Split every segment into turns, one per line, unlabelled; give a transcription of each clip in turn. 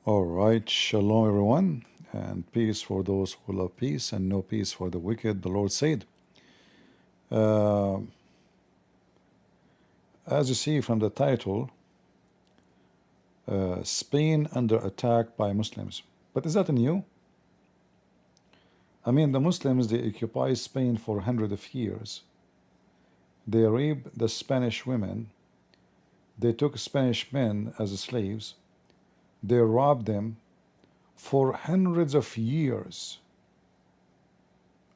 All right, shalom everyone, and peace for those who love peace, and no peace for the wicked, the Lord said. Uh, as you see from the title, Spain under attack by Muslims. But is that new? I mean, the Muslims, they occupy Spain for hundreds of years. They raped the Spanish women. They took Spanish men as slaves. They robbed them for hundreds of years.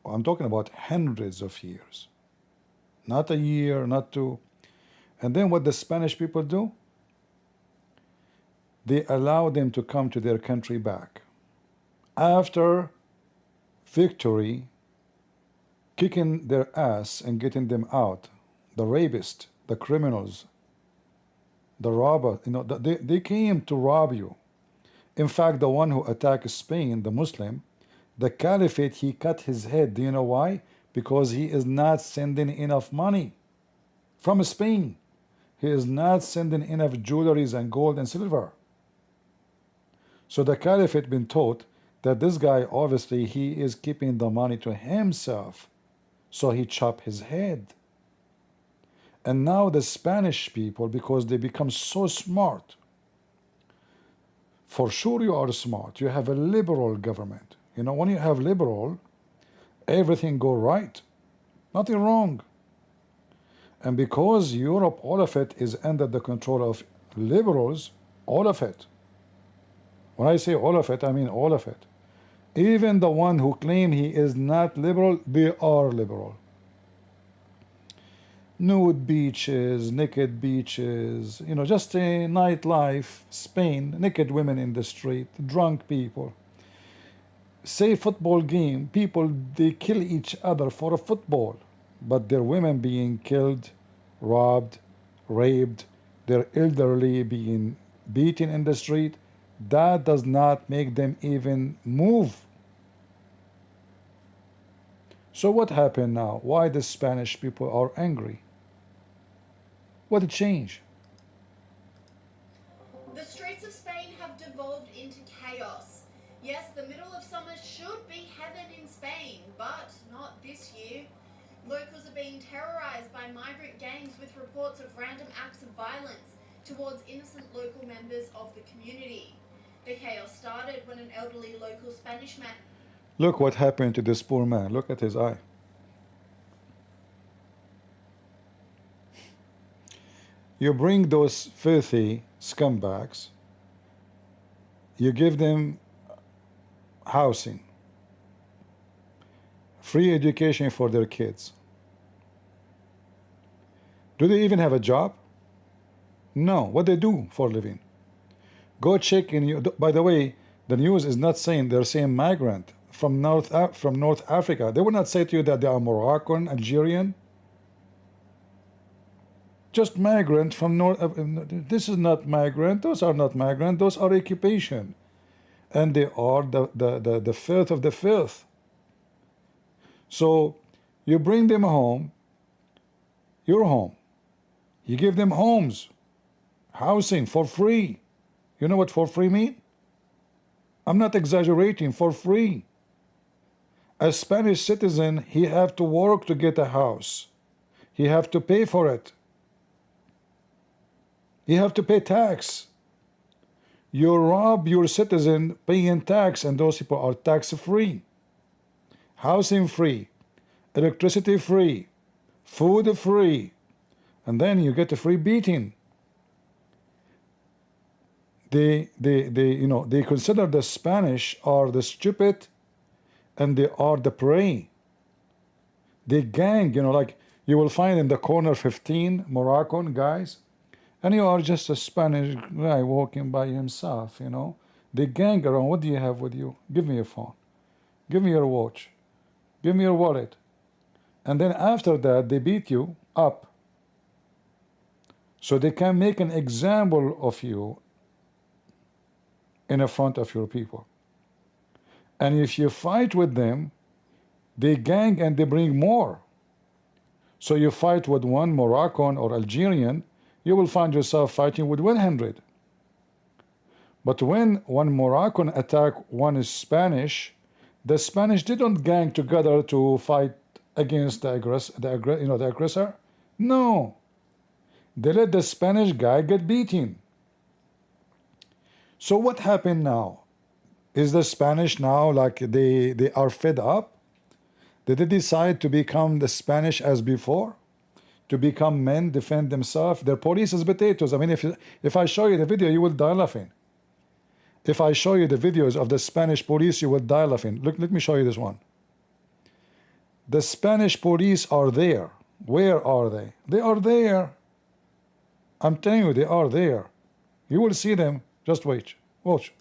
I'm talking about hundreds of years. Not a year, not two. And then what the Spanish people do? They allow them to come to their country back. After victory, kicking their ass and getting them out. The rapists, the criminals, the robber, they came to rob you. In fact, the one who attacked Spain, the Muslim, the caliphate, he cut his head. Do you know why? Because he is not sending enough money from Spain. He is not sending enough jewelries and gold and silver. So the caliphate been taught that this guy, obviously, he is keeping the money to himself. So he chopped his head. And now the Spanish people, because they become so smart, for sure you are smart. You have a liberal government. You know, when you have liberal, everything go right. Nothing wrong. And because Europe, all of it is under the control of liberals, all of it. When I say all of it, I mean all of it. Even the one who claim he is not liberal, they are liberal. Nude beaches, naked beaches, just a nightlife, Spain, naked women in the street, drunk people. Say football game, people, they kill each other for a football, but their women being killed, robbed, raped, their elderly being beaten in the street, that does not make them even move. So what happened now? Why the Spanish people are angry? What changed?
The streets of Spain have devolved into chaos. Yes, the middle of summer should be heaven in Spain, but not this year. Locals are being terrorized by migrant gangs with reports of random acts of violence towards innocent local members of the community. The chaos started when an elderly local Spanish man...
Look what happened to this poor man. Look at his eye. You bring those filthy scumbags, you give them housing, free education for their kids. Do they even have a job? No. What they do for a living? Go check in. By the way, the news is not saying, they're saying migrant from North Africa. They will not say to you that they are Moroccan, Algerian. Just migrant from North. This is not migrant. Those are not migrant. Those are occupation, and they are the filth of the filth. So you bring them home. Your home. You give them homes, housing for free. You know what for free mean? I'm not exaggerating. For free. A Spanish citizen, he have to work to get a house. He have to pay for it. You have to pay tax. You rob your citizen paying tax, and those people are tax-free. Housing free, electricity free, food free, and then you get a free beating. They consider the Spanish are the stupid, and they are the prey. They gang, like you will find in the corner 15 Moroccan guys, and you are just a Spanish guy walking by himself, They gang around. What do you have with you? Give me your phone. Give me your watch. Give me your wallet. And then after that, they beat you up. So they can make an example of you in front of your people. And if you fight with them, they gang and they bring more. So you fight with one Moroccan or Algerian, you will find yourself fighting with 100. But when one Moroccan attack one Spanish, the Spanish didn't gang together to fight against the aggressor. No, they let the Spanish guy get beaten. So what happened now? Is the Spanish now like they are fed up? Did they decide to become the Spanish as before? To become men, defend themselves? Their police is potatoes. I mean, if I show you the video, you will die laughing. If I show you the videos of the Spanish police, you will die laughing. Look, let me show you this one. The Spanish police are there. Where are they? They are there. I'm telling you, they are there. You will see them. Just wait. Watch.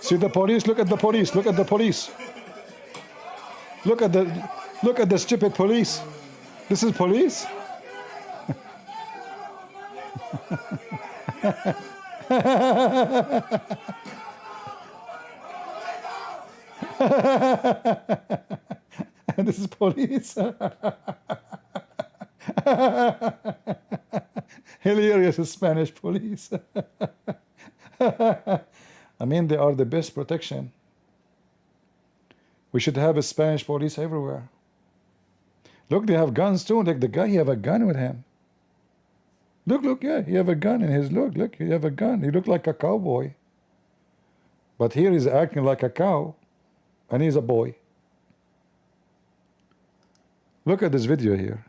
See the police? Look at the police. Look at the police. Look at the stupid police. This is police? This is police. Hilarious Spanish police. I mean, they are the best protection. We should have a Spanish police everywhere. Look, they have guns too. Like the guy, he have a gun with him. Look, yeah, he have a gun in his look. Look, he have a gun. He look like a cowboy. But here he's acting like a cow, and he's a boy. Look at this video here.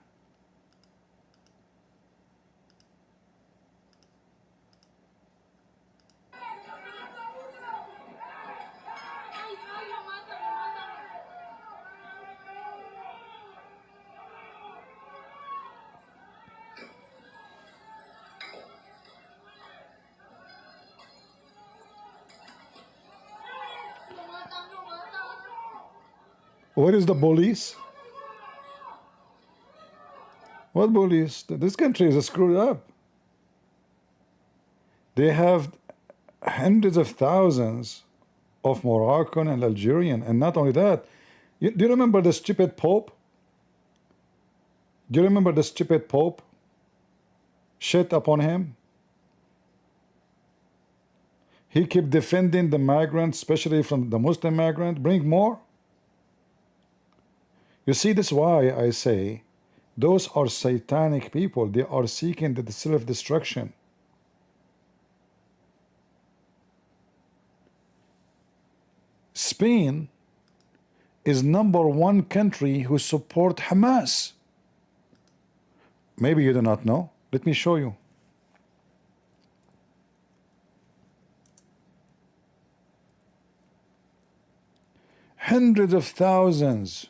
What is the police? What police? This country is screwed up. They have hundreds of thousands of Moroccan and Algerian, and not only that. Do you remember the stupid Pope? Do you remember the stupid Pope? Shit upon him. He kept defending the migrants, especially from the Muslim migrant. Bring more. You see, this is why I say those are satanic people. They are seeking the self-destruction. Spain is #1 country who support Hamas. Maybe you do not know. Let me show you. Hundreds of thousands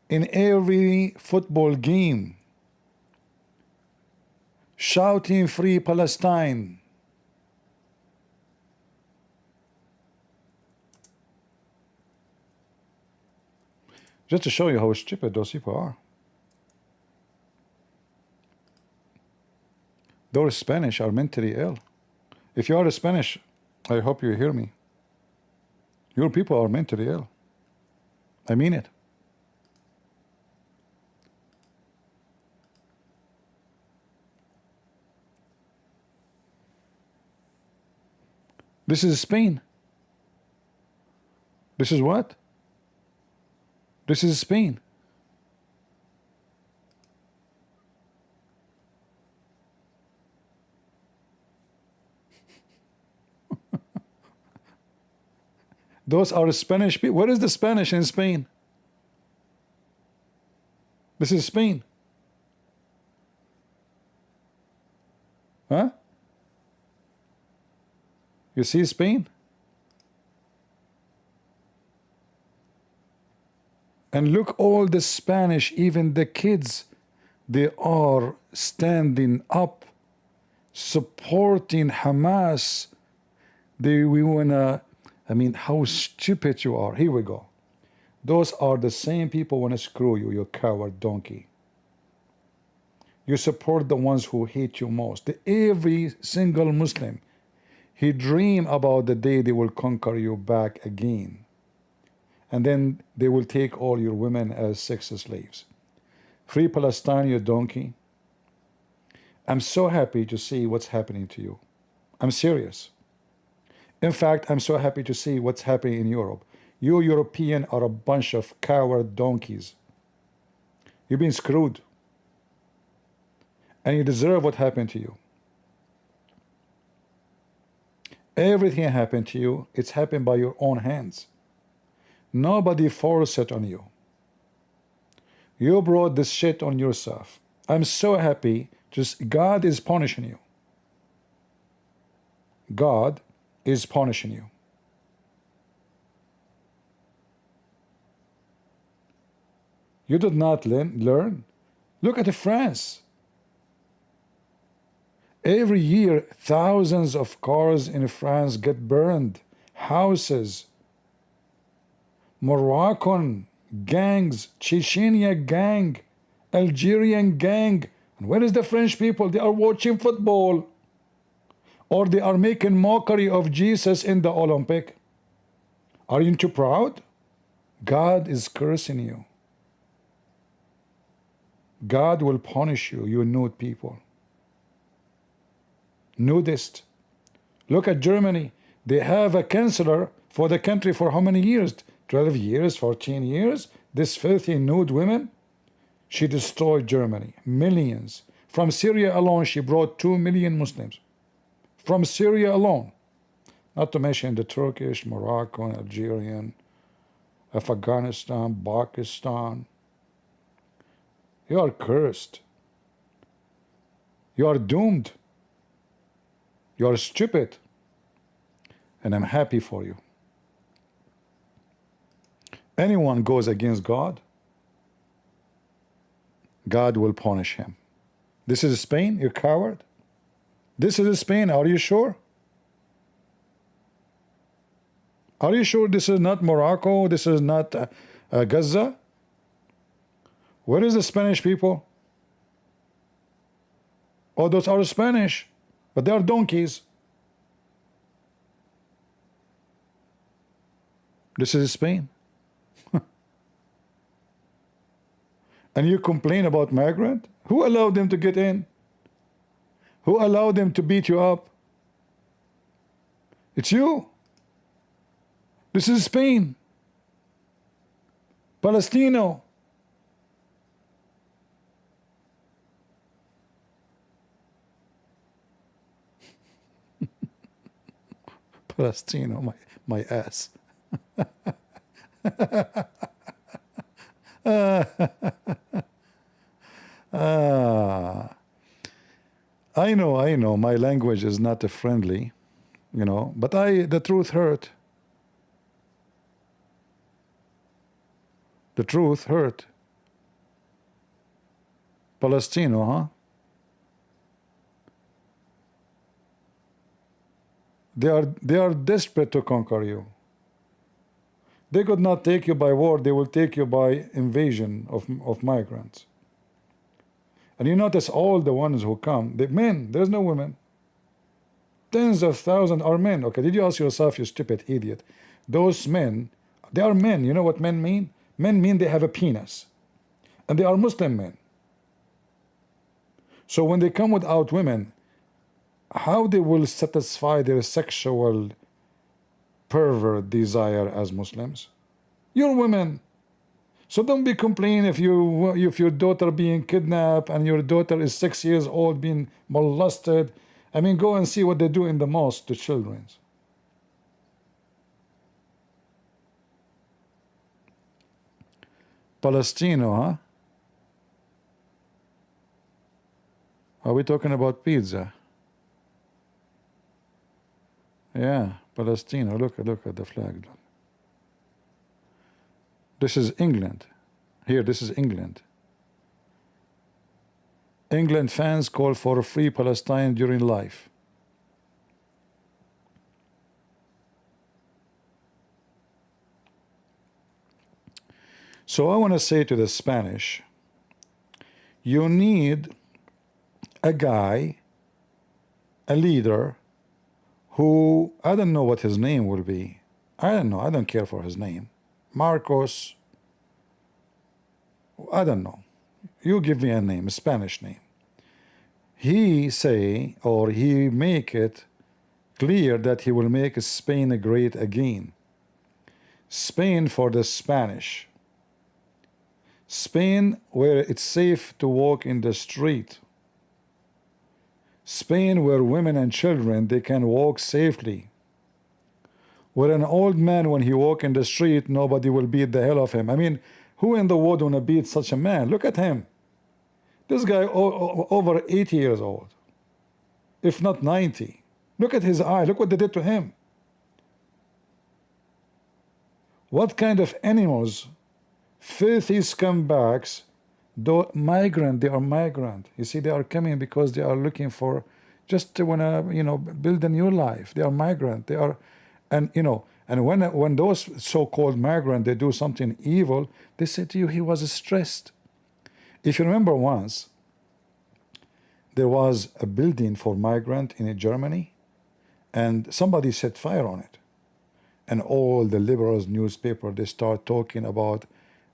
in every football game shouting free Palestine. Just to show you how stupid those people are. Those Spanish are mentally ill. If you are a Spanish, I hope you hear me. Your people are mentally ill. I mean it. This is Spain. This is what? This is Spain. Those are Spanish people. What is the Spanish in Spain? This is Spain. Huh? You see Spain? And look, all the Spanish, even the kids, they are standing up, supporting Hamas. We wanna, I mean, how stupid you are. Here we go. Those are the same people wanna screw you, you coward donkey. You support the ones who hate you most. Every single Muslim, he dream about the day they will conquer you back again. And then they will take all your women as sex slaves. Free Palestine, you donkey. I'm so happy to see what's happening to you. I'm serious. In fact, I'm so happy to see what's happening in Europe. You European are a bunch of coward donkeys. You've been screwed. And you deserve what happened to you. Everything happened to you, it's happened by your own hands. Nobody forced it on you. You brought this shit on yourself. I'm so happy. Just God is punishing you. God is punishing you. You did not learn. Look at France. Every year, thousands of cars in France get burned. Houses. Moroccan gangs, Chechnya gang, Algerian gang. And where is the French people? They are watching football. Or they are making mockery of Jesus in the Olympic. Aren't you proud? God is cursing you. God will punish you, you nude people. Nudist. Look at Germany. They have a chancellor for the country for how many years? 12 years, 14 years? This filthy nude woman? She destroyed Germany. Millions. From Syria alone, she brought 2 million Muslims. From Syria alone. Not to mention the Turkish, Moroccan, Algerian, Afghanistan, Pakistan. You are cursed. You are doomed. You are stupid. And I'm happy for you. Anyone goes against God, God will punish him. This is Spain, you coward. This is Spain, are you sure? Are you sure this is not Morocco? This is not Gaza? Where is the Spanish people? Oh, those are Spanish, but they are donkeys. This is Spain. And you complain about migrant? Who allowed them to get in? Who allowed them to beat you up? It's you. This is Spain. Palestino. Palestino, my ass. I know, my language is not friendly, you know, but the truth hurt. The truth hurt. Palestino, huh? They are desperate to conquer you. They could not take you by war, they will take you by invasion of migrants. And you notice all the ones who come, the men, there's no women. Tens of thousands are men. Okay, did you ask yourself, you stupid idiot? Those men, they are men. You know what men mean? Men mean they have a penis. And they are Muslim men. So when they come without women, how they will satisfy their sexual pervert desire as Muslims? You're women. So don't be complaining if your daughter being kidnapped and your daughter is 6 years old being molested. I mean, go and see what they do in the mosque to children. Palestino, huh? Are we talking about pizza? Yeah, Palestino. Look at the flag. This is England. Here, this is England. England fans call for a free Palestine during life. So I want to say to the Spanish, you need a guy, a leader, who I don't know what his name will be. I don't know. I don't care for his name. Marcos. I don't know. You give me a name, a Spanish name. He say, or he make it clear that he will make Spain great again. Spain for the Spanish. Spain where it's safe to walk in the street. Spain where women and children, they can walk safely. Where an old man, when he walk in the street, nobody will beat the hell of him. I mean, who in the world wanna beat such a man? Look at him. This guy over 80 years old, if not 90. Look at his eye. Look what they did to him. What kind of animals, filthy scumbags, though migrant, they are migrant. You see, they are coming because they are looking for, just to wanna, you know, build a new life. They are migrant. They are, and you know, and when those so-called migrant, they do something evil, they say to you, he was stressed. If you remember once, there was a building for migrant in Germany, and somebody set fire on it. And all the liberals newspaper, they start talking about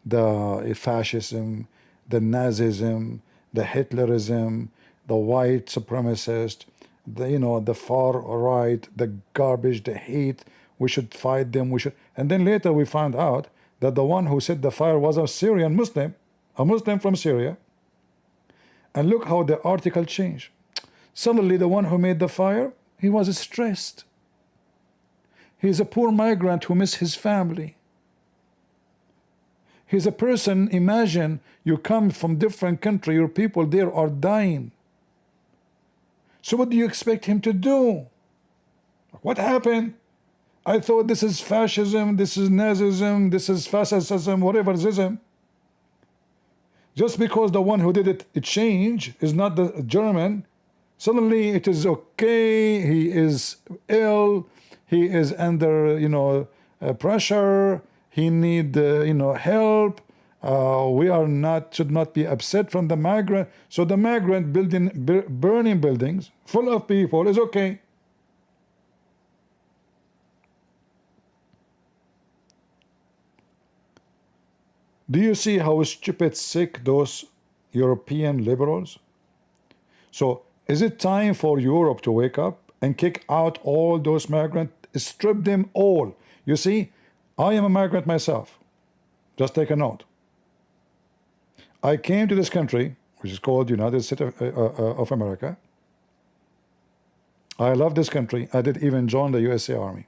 the fascism, the Nazism, the Hitlerism, the white supremacist, the, you know, the far right, the garbage, the hate. We should fight them. We should. And then later we found out that the one who set the fire was a Syrian Muslim, a Muslim from Syria. And look how the article changed. Suddenly the one who made the fire, he was stressed. He's a poor migrant who missed his family. He's a person, imagine you come from different country, your people there are dying. So what do you expect him to do? What happened? I thought this is fascism, this is Nazism, this is fascism, whatever ism. Just because the one who did it change is not the German, suddenly it is okay, he is ill, he is under, you know, pressure, he need, you know, help. We are not, should not be upset from the migrant. So the migrant burning buildings full of people is okay. Do you see how stupid sick those European liberals? So is it time for Europe to wake up and kick out all those migrants, strip them all? You see, I am a migrant myself. Just take a note. I came to this country, which is called United States of America. I love this country. I did even join the USA Army,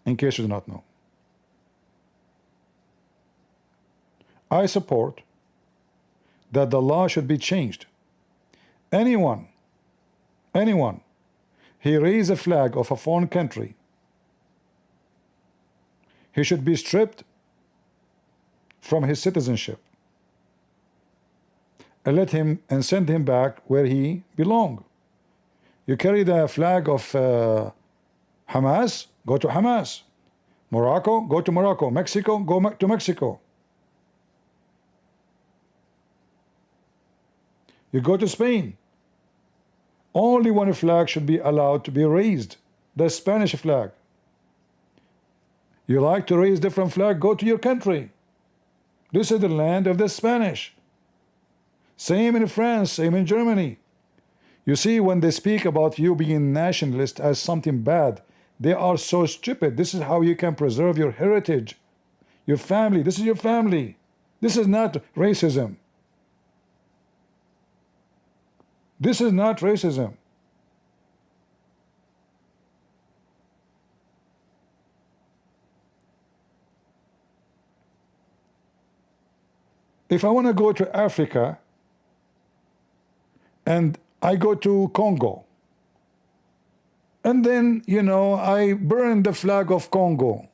in case you do not know. I support that the law should be changed. Anyone, he raised a flag of a foreign country, he should be stripped from his citizenship and let him and send him back where he belongs. You carry the flag of Hamas, go to Hamas. Morocco, go to Morocco. Mexico, go to Mexico. You go to Spain. Only one flag should be allowed to be raised, the Spanish flag. You like to raise different flag, go to your country. This is the land of the Spanish. Same in France, same in Germany. You see, when they speak about you being nationalist as something bad, they are so stupid. This is how you can preserve your heritage, your family. This is your family. This is not racism. This is not racism. If I want to go to Africa and I go to Congo, and then, you know, I burn the flag of Congo,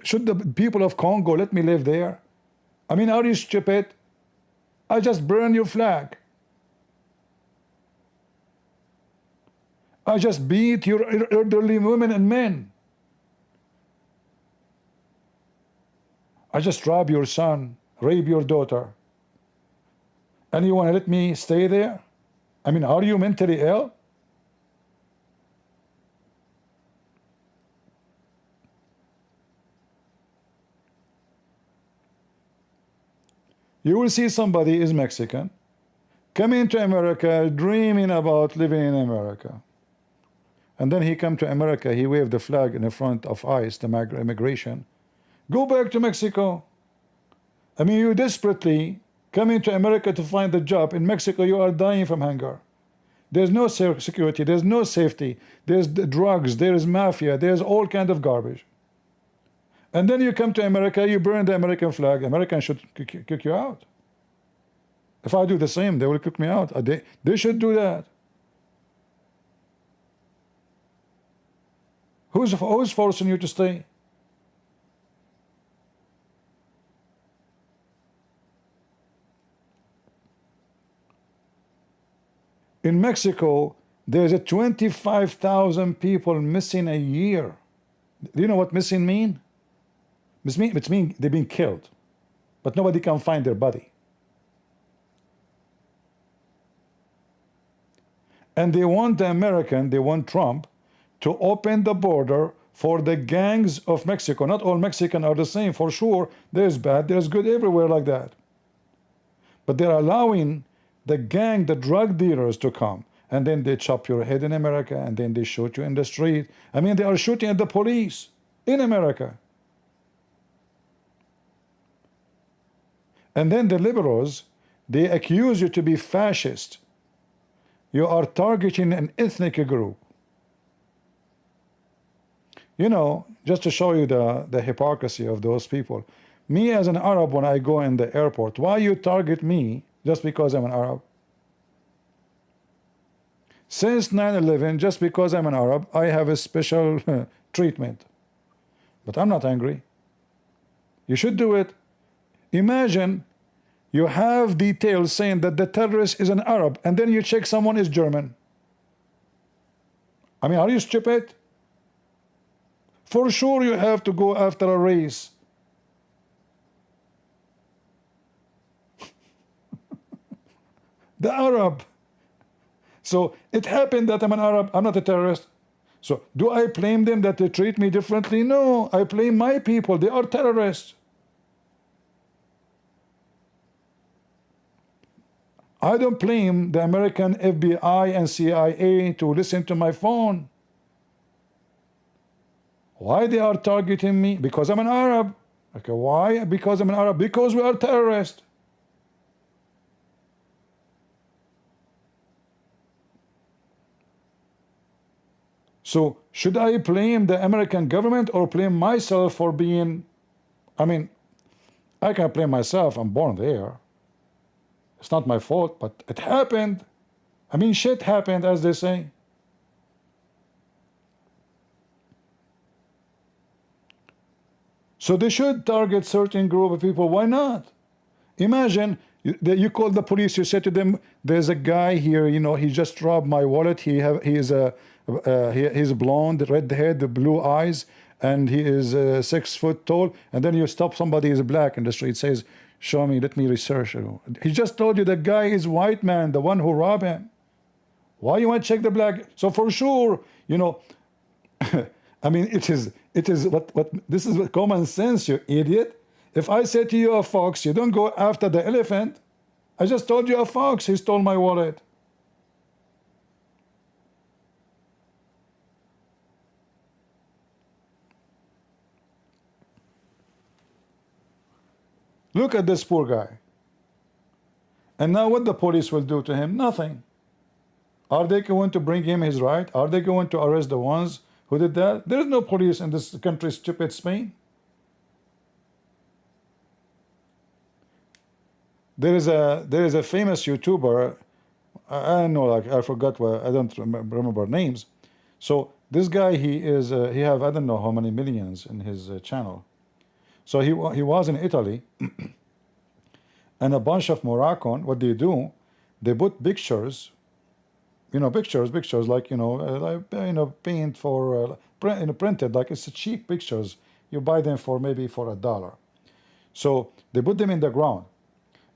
should the people of Congo let me live there? I mean, are you stupid? I just burn your flag. I just beat your elderly women and men. I just rob your son, rape your daughter. And you want to let me stay there? I mean, are you mentally ill? You will see somebody is Mexican, coming to America, dreaming about living in America. And then he come to America, he waved the flag in the front of ICE, the immigration. Go back to Mexico. I mean, you desperately coming to America to find a job. In Mexico, you are dying from hunger. There's no security, there's no safety, there's drugs, there's mafia, there's all kind of garbage. And then you come to America, you burn the American flag. Americans should kick you out. If I do the same, they will kick me out. They should do that. Who's forcing you to stay? In Mexico, there's a 25,000 people missing a year. Do you know what missing mean? It means they've been killed, but nobody can find their body. And they want they want Trump to open the border for the gangs of Mexico. Not all Mexicans are the same, for sure. There's bad, there's good everywhere like that. But they're allowing the gang, the drug dealers to come, and then they chop your head in America, and then they shoot you in the street. I mean, they are shooting at the police in America. And then the liberals, they accuse you to be fascist. You are targeting an ethnic group. You know, just to show you the hypocrisy of those people. Me as an Arab, when I go in the airport, why you target me just because I'm an Arab? Since 9/11, just because I'm an Arab, I have a special treatment. But I'm not angry. You should do it. Imagine you have details saying that the terrorist is an Arab, and then you check someone is German. I mean, are you stupid? For sure you have to go after a race. The Arab. So it happened that I'm an Arab, I'm not a terrorist. So do I blame them that they treat me differently? No, I blame my people, they are terrorists. I don't blame the American FBI and CIA to listen to my phone. Why they are targeting me? Because I'm an Arab. Okay, why? Because I'm an Arab. Because we are terrorists. So should I blame the American government or blame myself for being, I mean, I can blame myself, I'm born there. It's not my fault, but it happened. I mean, shit happened, as they say. So they should target certain group of people. Why not? Imagine you call the police. You say to them, "There's a guy here. You know, he just robbed my wallet. He's blonde, red head, blue eyes, and he is 6 foot tall." And then you stop somebody is black in the street. Says, "Show me. Let me research." He just told you the guy is white man, the one who robbed him. Why you want to check the black? So for sure, you know. I mean, it is what this is what common sense, you idiot. If I say to you a fox, you don't go after the elephant. I just told you a fox, he stole my wallet. Look at this poor guy. And now what the police will do to him? Nothing. Are they going to bring him his right? Are they going to arrest the ones who did that? There is no police in this country, stupid Spain. There is a famous YouTuber. I don't know, like I forgot what, I don't remember names. So this guy, he have I don't know how many millions in his channel. So he was in Italy, and a bunch of Moroccan. What they do, they put pictures. You know, pictures like, you know, paint for printed, like it's cheap pictures. You buy them for maybe for $1. So they put them in the ground,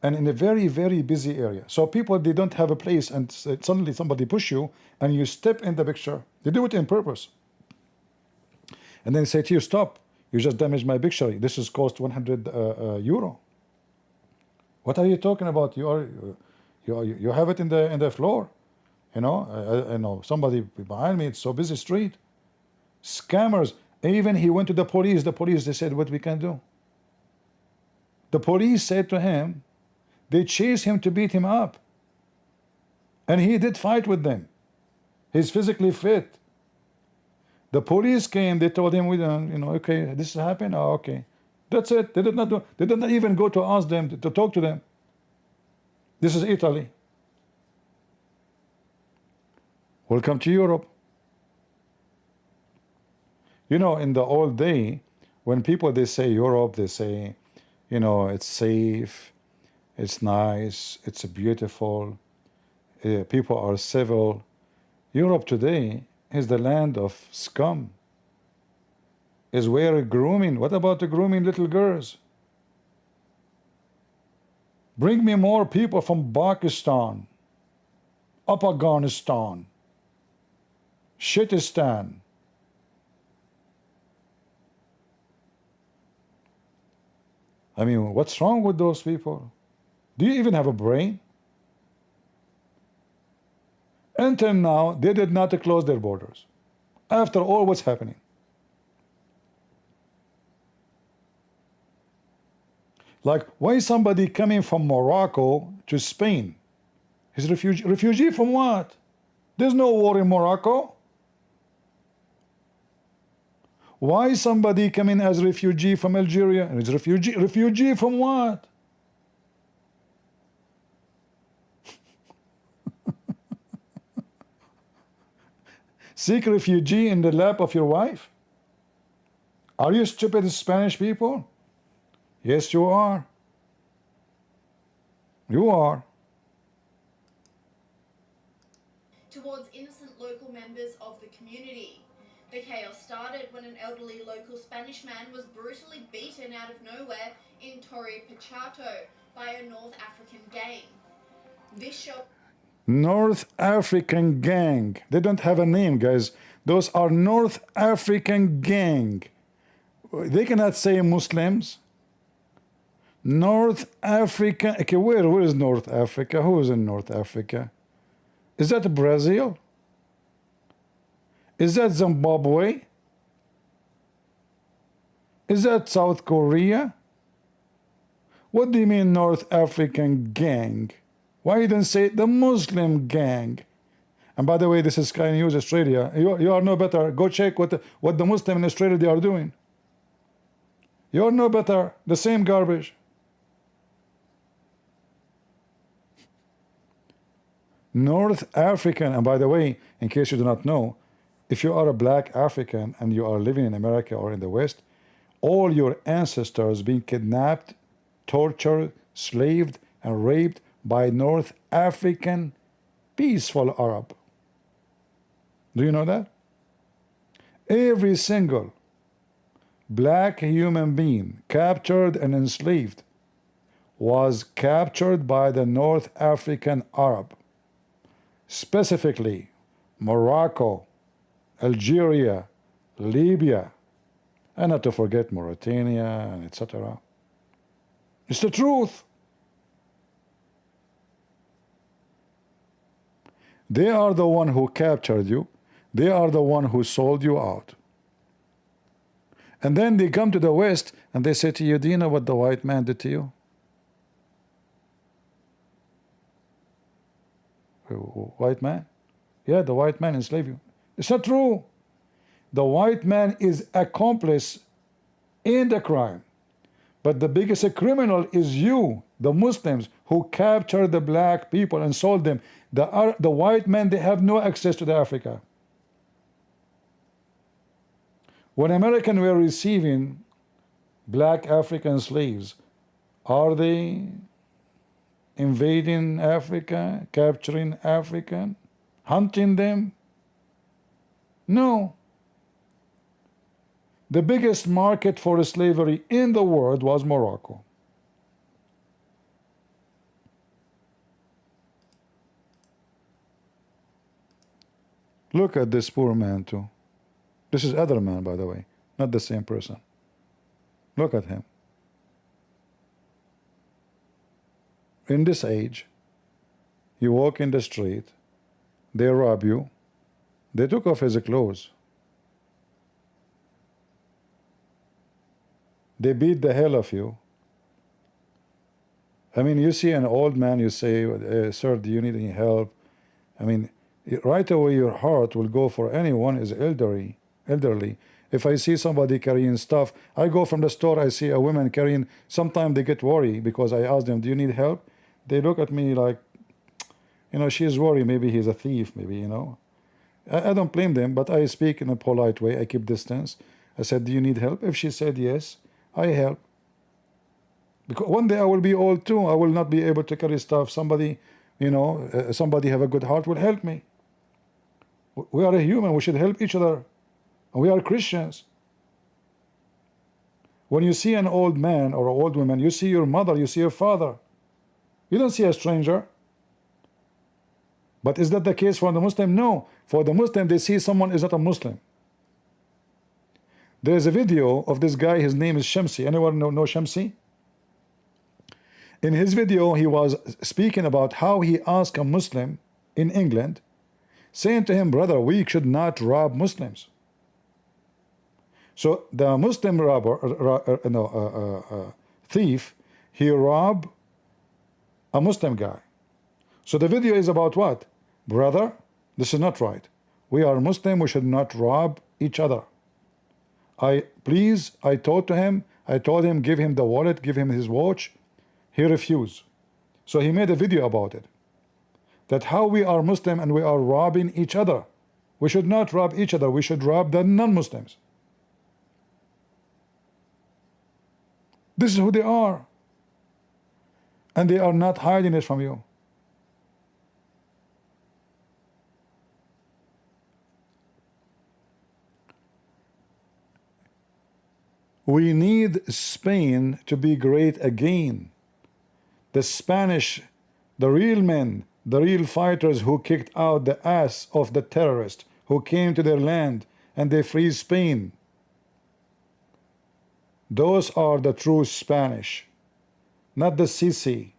and in a very, very busy area. So people, they don't have a place, and suddenly somebody push you and you step in the picture. They do it on purpose. And then say to you, stop, you just damaged my picture. This is cost 100 euro. What are you talking about? You have it in the floor. You know, I know somebody behind me, it's so busy street. Scammers. Even he went to the police. The police, they said, what we can do? The police said to him, they chased him to beat him up. And he did fight with them. He's physically fit. The police came, they told him, we don't, you know, okay, this happened, oh, okay. That's it. They did not even go to ask them, to talk to them. This is Italy. Welcome to Europe. You know, in the old day, when people, they say Europe, they say, you know, it's safe, it's nice, it's beautiful, people are civil. Europe today is the land of scum, is where grooming. What about the grooming little girls? Bring me more people from Pakistan, Afghanistan, Shitistan. I mean, what's wrong with those people? Do you even have a brain? Until now, they did not close their borders. After all what's happening. Like, why is somebody coming from Morocco to Spain? He's refugee from what? There's no war in Morocco. Why is somebody coming as refugee from Algeria? And he's refugee from what? Seek refugee in the lap of your wife? Are you stupid Spanish people? Yes, you are. You are.
Towards innocent local members of the community. The chaos started when an elderly local Spanish man was brutally beaten out of nowhere in Torre Pachato by a North African gang. This show...
North African gang. They don't have a name, guys. Those are North African gang. They cannot say Muslims. North Africa. Okay, where is North Africa? Who is in North Africa? Is that Brazil? Is that Zimbabwe? Is that South Korea? What do you mean North African gang? Why you didn't say the Muslim gang? And by the way, this is Sky News Australia. You are no better. Go check what the Muslim in Australia they are doing. You are no better. The same garbage. North African, and by the way, in case you do not know, if you are a black African and you are living in America or in the West, all your ancestors being kidnapped, tortured, slaved, and raped by North African peaceful Arab. Do you know that? Every single black human being captured and enslaved was captured by the North African Arab. Specifically, Morocco, Algeria, Libya, and not to forget Mauritania, and etc. It's the truth. They are the one who captured you. They are the one who sold you out. And then they come to the West and they say to you, do you know what the white man did to you? White man? Yeah, the white man enslaved you. It's not true. The white man is accomplice in the crime. But the biggest criminal is you, the Muslims, who captured the black people and sold them. The white men, they have no access to the Africa. When Americans were receiving black African slaves, are they invading Africa, capturing African, hunting them? No. The biggest market for slavery in the world was Morocco. Look at this poor man too. This is other man, by the way, not the same person. Look at him. In this age, you walk in the street, they rob you, they took off his clothes, they beat the hell of you. I mean, you see an old man, you say, sir, do you need any help? I mean, right away your heart will go for anyone is elderly. If I see somebody carrying stuff, I go from the store, I see a woman carrying, sometimes they get worried because I ask them, do you need help? They look at me like, you know, she's worried, maybe he's a thief, maybe, you know. I don't blame them, but I speak in a polite way, I keep distance. I said, do you need help? If she said yes, I help. Because one day I will be old too, I will not be able to carry stuff. Somebody, you know, somebody have a good heart will help me. We are a human, we should help each other. We are Christians. When you see an old man or an old woman, you see your mother, you see your father. You don't see a stranger. But is that the case for the Muslim? No. For the Muslim, they see someone is not a Muslim. There is a video of this guy, his name is Shamsi. Anyone know Shamsi? In his video, he was speaking about how he asked a Muslim in England, saying to him, brother, we should not rob Muslims. So the Muslim thief, he robbed a Muslim guy. So the video is about what? Brother, this is not right. We are Muslim, we should not rob each other. I told him, give him the wallet, give him his watch. He refused. So he made a video about it. That how we are Muslim and we are robbing each other. We should not rob each other, we should rob the non-Muslims. This is who they are. And they are not hiding it from you. We need Spain to be great again. The Spanish, the real men, the real fighters who kicked out the ass of the terrorists who came to their land and they freed Spain. Those are the true Spanish, not the Sisi,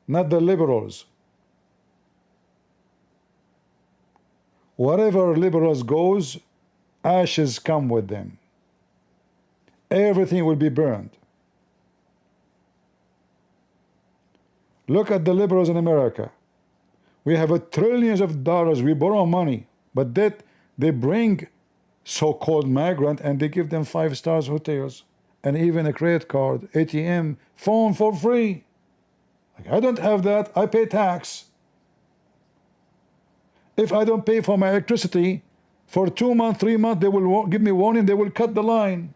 not the liberals. Wherever liberals goes, ashes come with them. Everything will be burned. Look at the liberals in America. We have trillions of dollars, we borrow money, but that they bring so-called migrant and they give them 5-star hotels and even a credit card, ATM, phone for free. Like, I don't have that, I pay tax. If I don't pay for my electricity for 2 months, 3 months, they will give me warning, they will cut the line.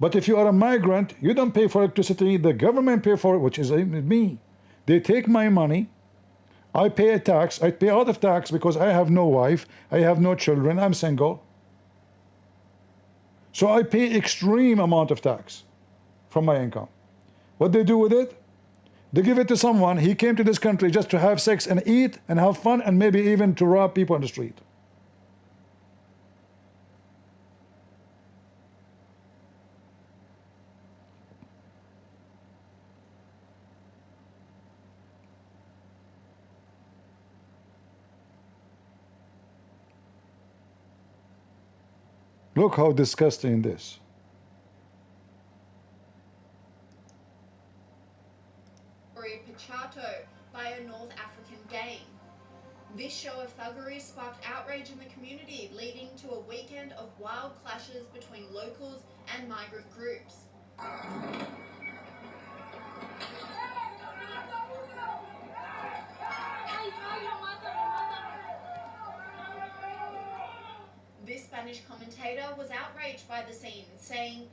But if you are a migrant, you don't pay for electricity, the government pay for it, which is me. They take my money, I pay a tax, I pay a lot of tax because I have no wife, I have no children, I'm single. So I pay extreme amount of tax from my income. What they do with it? They give it to someone, he came to this country just to have sex and eat and have fun and maybe even to rob people on the street. Look how disgusting this.
Pachato by a North African gang. This show of thuggery sparked outrage in the community, leading to a weekend of wild clashes between locals and migrant groups. This Spanish commentator was outraged by the scene, saying,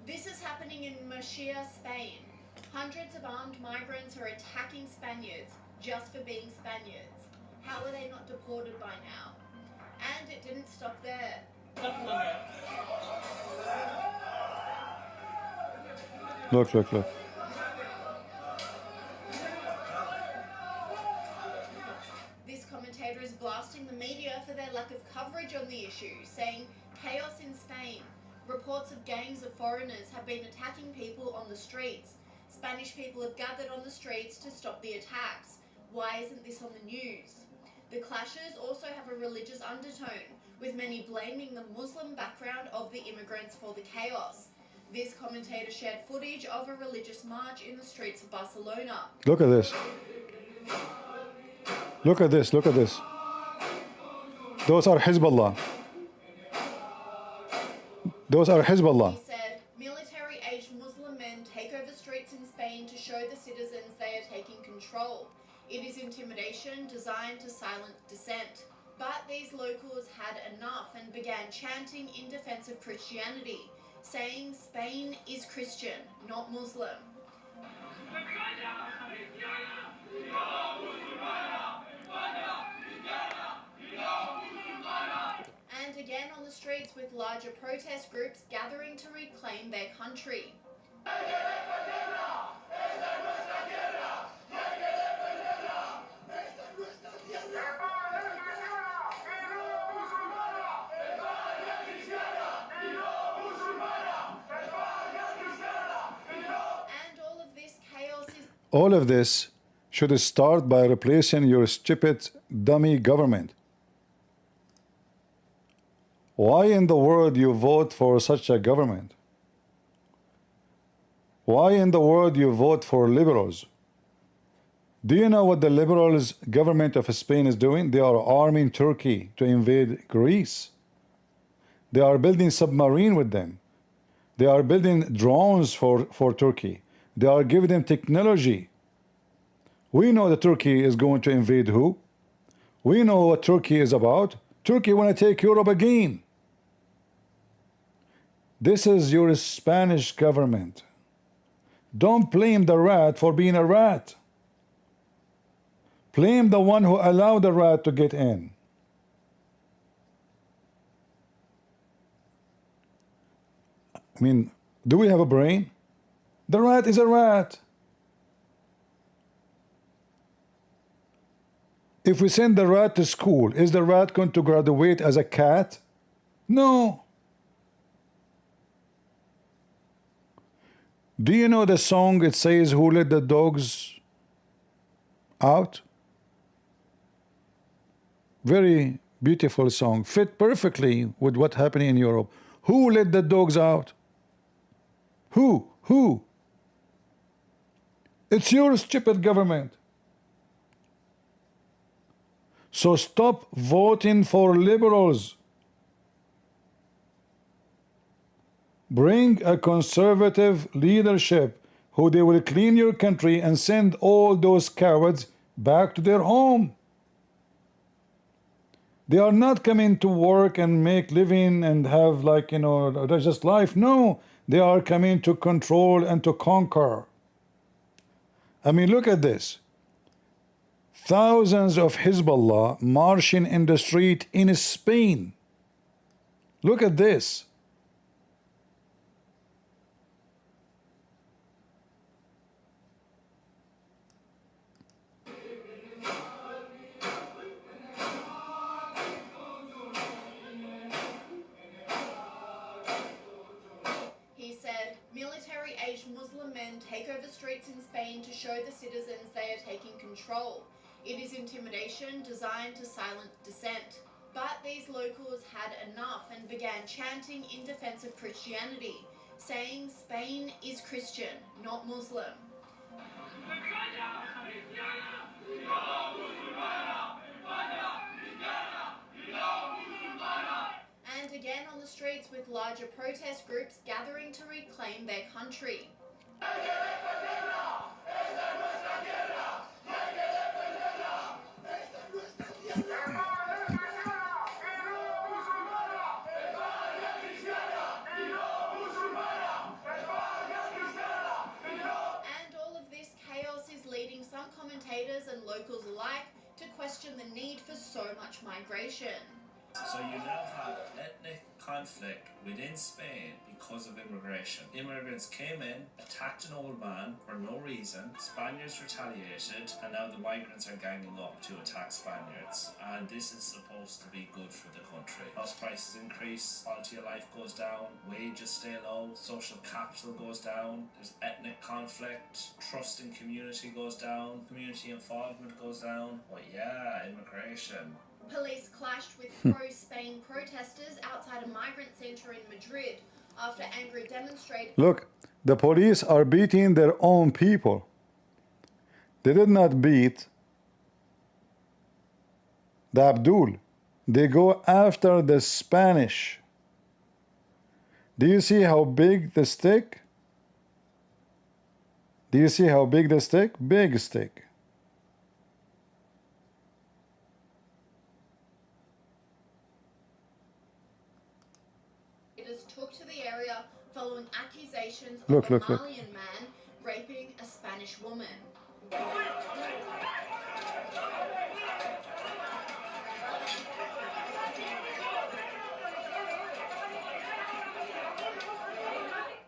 "This is happening in Murcia, Spain. Hundreds of armed migrants are attacking Spaniards just for being Spaniards. How are they not deported by now?" And it didn't stop there.
Look.
This commentator is blasting the media for their lack of coverage on the issue, saying chaos in Spain. Reports of gangs of foreigners have been attacking people on the streets. Spanish people have gathered on the streets to stop the attacks. Why isn't this on the news? The clashes also have a religious undertone, with many blaming the Muslim background of the immigrants for the chaos. This commentator shared footage of a religious march in the streets of Barcelona.
Look at this. Look at this. Look at this. Those are Hezbollah. Those are Hezbollah.
He said, military-aged Muslim men take over streets in Spain to show the citizens they are taking control. It is intimidation designed to silence dissent. But these locals had enough and began chanting in defense of Christianity, saying Spain is Christian, not Muslim. And again on the streets with larger protest groups gathering to reclaim their country.
All of this should start by replacing your stupid, dummy government. Why in the world you vote for such a government? Why in the world you vote for liberals? Do you know what the liberals government of Spain is doing? They are arming Turkey to invade Greece. They are building submarine with them. They are building drones for Turkey. They are giving them technology. We know that Turkey is going to invade who? We know what Turkey is about. Turkey want to take Europe again. This is your Spanish government. Don't blame the rat for being a rat. Blame the one who allowed the rat to get in. I mean, do we have a brain? The rat is a rat. If we send the rat to school, is the rat going to graduate as a cat? No. Do you know the song it says, who let the dogs out? Very beautiful song, fit perfectly with what's happening in Europe. Who let the dogs out? Who? Who? It's your stupid government. So stop voting for liberals. Bring a conservative leadership who they will clean your country and send all those cowards back to their home. They are not coming to work and make living and have, like, you know, just life. No, they are coming to control and to conquer. I mean, look at this. Thousands of Hezbollah marching in the street in Spain. Look at this.
He said, military-aged Muslim men take over streets in Spain to show the citizens they are taking control. It is intimidation designed to silence dissent. But these locals had enough and began chanting in defense of Christianity, saying Spain is Christian, not Muslim. And again on the streets with larger protest groups gathering to reclaim their country. Leading some commentators and locals alike to question the need for so much migration.
So you now have ethnic conflict within Spain because of immigration. Immigrants came in, attacked an old man for no reason, Spaniards retaliated, and now the migrants are ganging up to attack Spaniards. And this is supposed to be good for the country. House prices increase, quality of life goes down, wages stay low, social capital goes down, there's ethnic conflict, trust in community goes down, community involvement goes down. But yeah, immigration.
Police clashed with pro-Spain protesters outside a migrant centre in Madrid after angry demonstrators...
Look, the police are beating their own people. They did not beat the Abdul. They go after the Spanish. Do you see how big the stick? Do you see how big the stick? Big stick.
took to the area following accusations
Look.
of a Malian man raping a Spanish woman.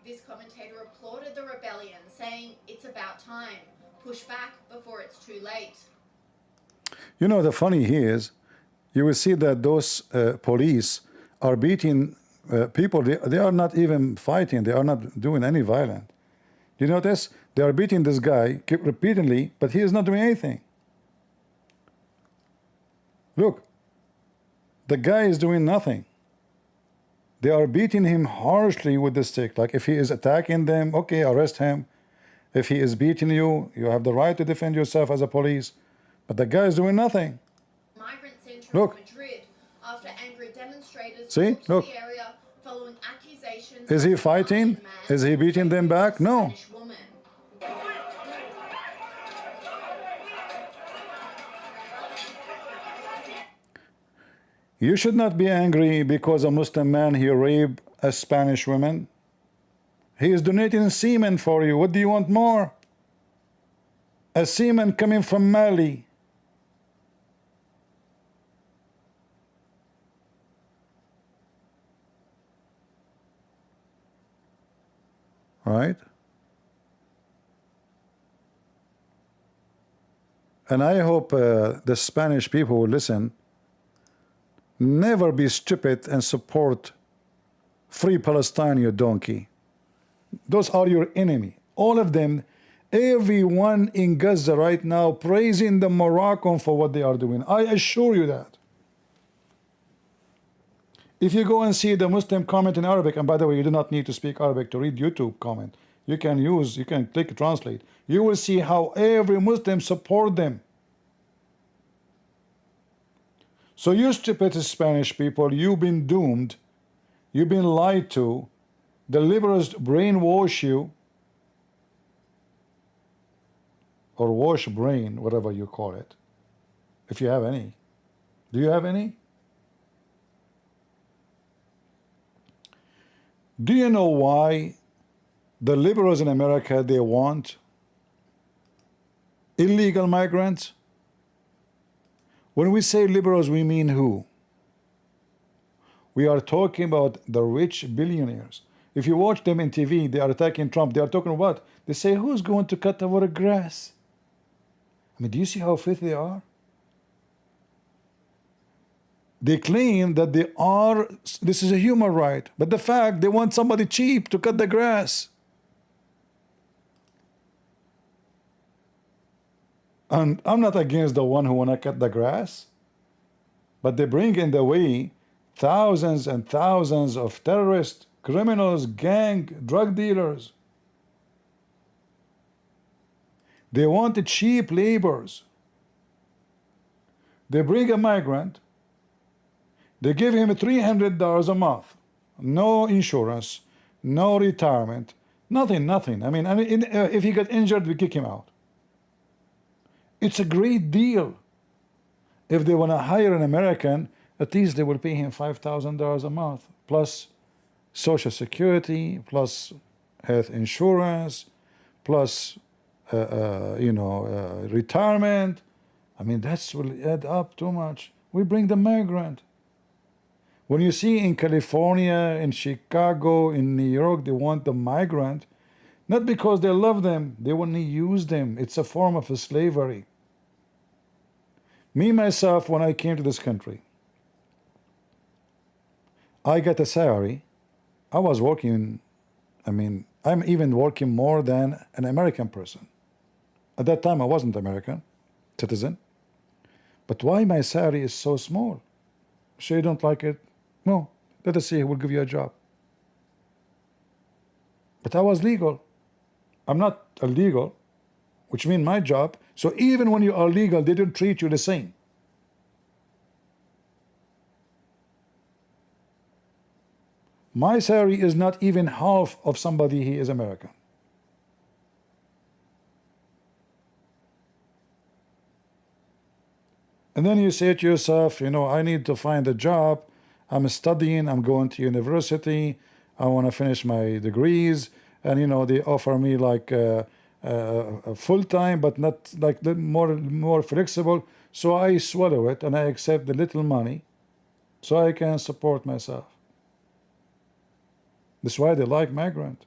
This commentator applauded the rebellion, saying it's about time. Push back before it's too late.
You know, the funny here is, you will see that those police are beating people. They are not even fighting. They are not doing any violence. Do you notice? They are beating this guy repeatedly, but he is not doing anything. Look, the guy is doing nothing. They are beating him harshly with the stick. Like if he is attacking them, okay, arrest him. If he is beating you, you have the right to defend yourself as a police. But the guy is doing nothing.
Migrant center
Look.
in Madrid after angry demonstrators
See?
took to
Look.
the area following accusations
Is he
of a
fighting?
Malian man
Is he beating them
raping a
back? No.
Spanish woman.
You should not be angry because a Muslim man he raped a Spanish woman. He is donating semen for you. What do you want more? A semen coming from Mali. Right? And I hope the Spanish people will listen. Never be stupid and support Free Palestine, you donkey. Those are your enemy. All of them, everyone in Gaza right now praising the Moroccan for what they are doing. I assure you that. If you go and see the Muslim comment in Arabic, and by the way, you do not need to speak Arabic to read YouTube comment. You can click translate. You will see how every Muslim support them. So you stupid Spanish people, you've been doomed. You've been lied to. The liberals brainwash you, or wash brain, whatever you call it, if you have any. Do you have any? Do you know why the liberals in America, they want illegal migrants? When we say liberals, we mean who? We are talking about the rich billionaires. If you watch them in TV, they are attacking Trump. They are talking what? They say, who's going to cut our grass? I mean, do you see how filthy they are? They claim that they are, this is a human right. But the fact, they want somebody cheap to cut the grass. And I'm not against the one who want to cut the grass. But they bring in the way thousands and thousands of terrorists, criminals, gang, drug dealers. They want cheap laborers. They bring a migrant. They give him $300 a month. No insurance, no retirement, nothing. I mean, if he got injured, we kick him out. It's a great deal. If they want to hire an American, at least they will pay him $5,000 a month, plus Social Security, plus health insurance, plus retirement. I mean, that will add up too much. We bring the migrant. When you see in California, in Chicago, in New York, they want the migrant, not because they love them, they want to use them. It's a form of slavery. Me, myself, when I came to this country, I got a salary. I was working, I mean, I'm even working more than an American person. At that time, I wasn't American citizen. But why my salary is so small? Sure you don't like it? No, let us see, we'll give you a job. But I was legal. I'm not illegal, which means my job. So even when you are legal, they don't treat you the same. My salary is not even half of somebody who is American. And then you say to yourself, you know, I need to find a job. I'm studying, I'm going to university, I want to finish my degrees, and you know, they offer me like full-time, but not like more flexible. So I swallow it and I accept the little money so I can support myself. That's why they like migrant.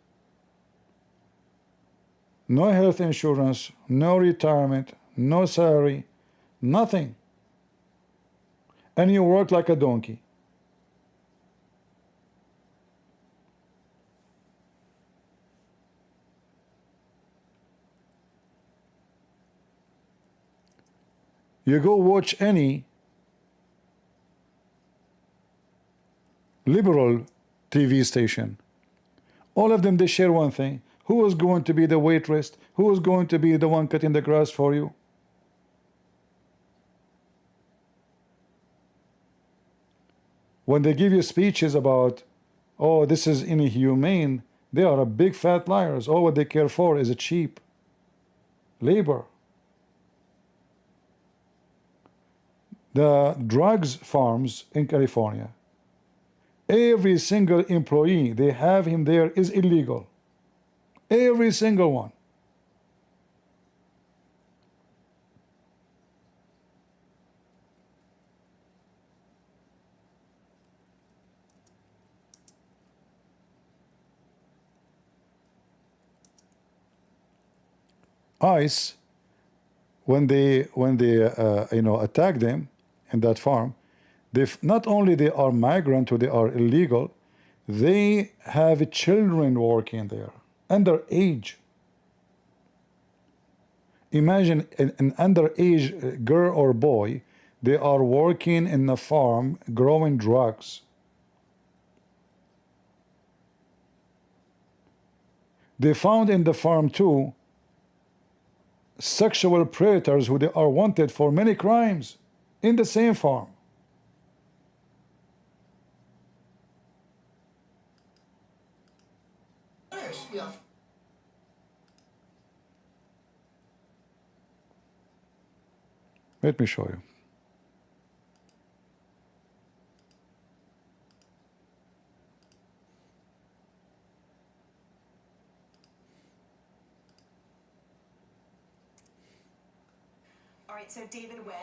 No health insurance, no retirement, no salary, nothing. And you work like a donkey. You go watch any liberal TV station. All of them, they share one thing. Who is going to be the waitress? Who is going to be the one cutting the grass for you? When they give you speeches about, oh, this is inhumane, they are a big fat liars. All what they care for is a cheap labor. The drugs farms in California, every single employee they have him there is illegal. Every single one. ICE, when they you know, attack them in that farm, they not only they are migrant or they are illegal, they have children working there underage. Imagine an underage girl or boy, they are working in the farm growing drugs. They found in the farm too sexual predators who they are wanted for many crimes in the same farm. Let me show you.
All right, so David Webb,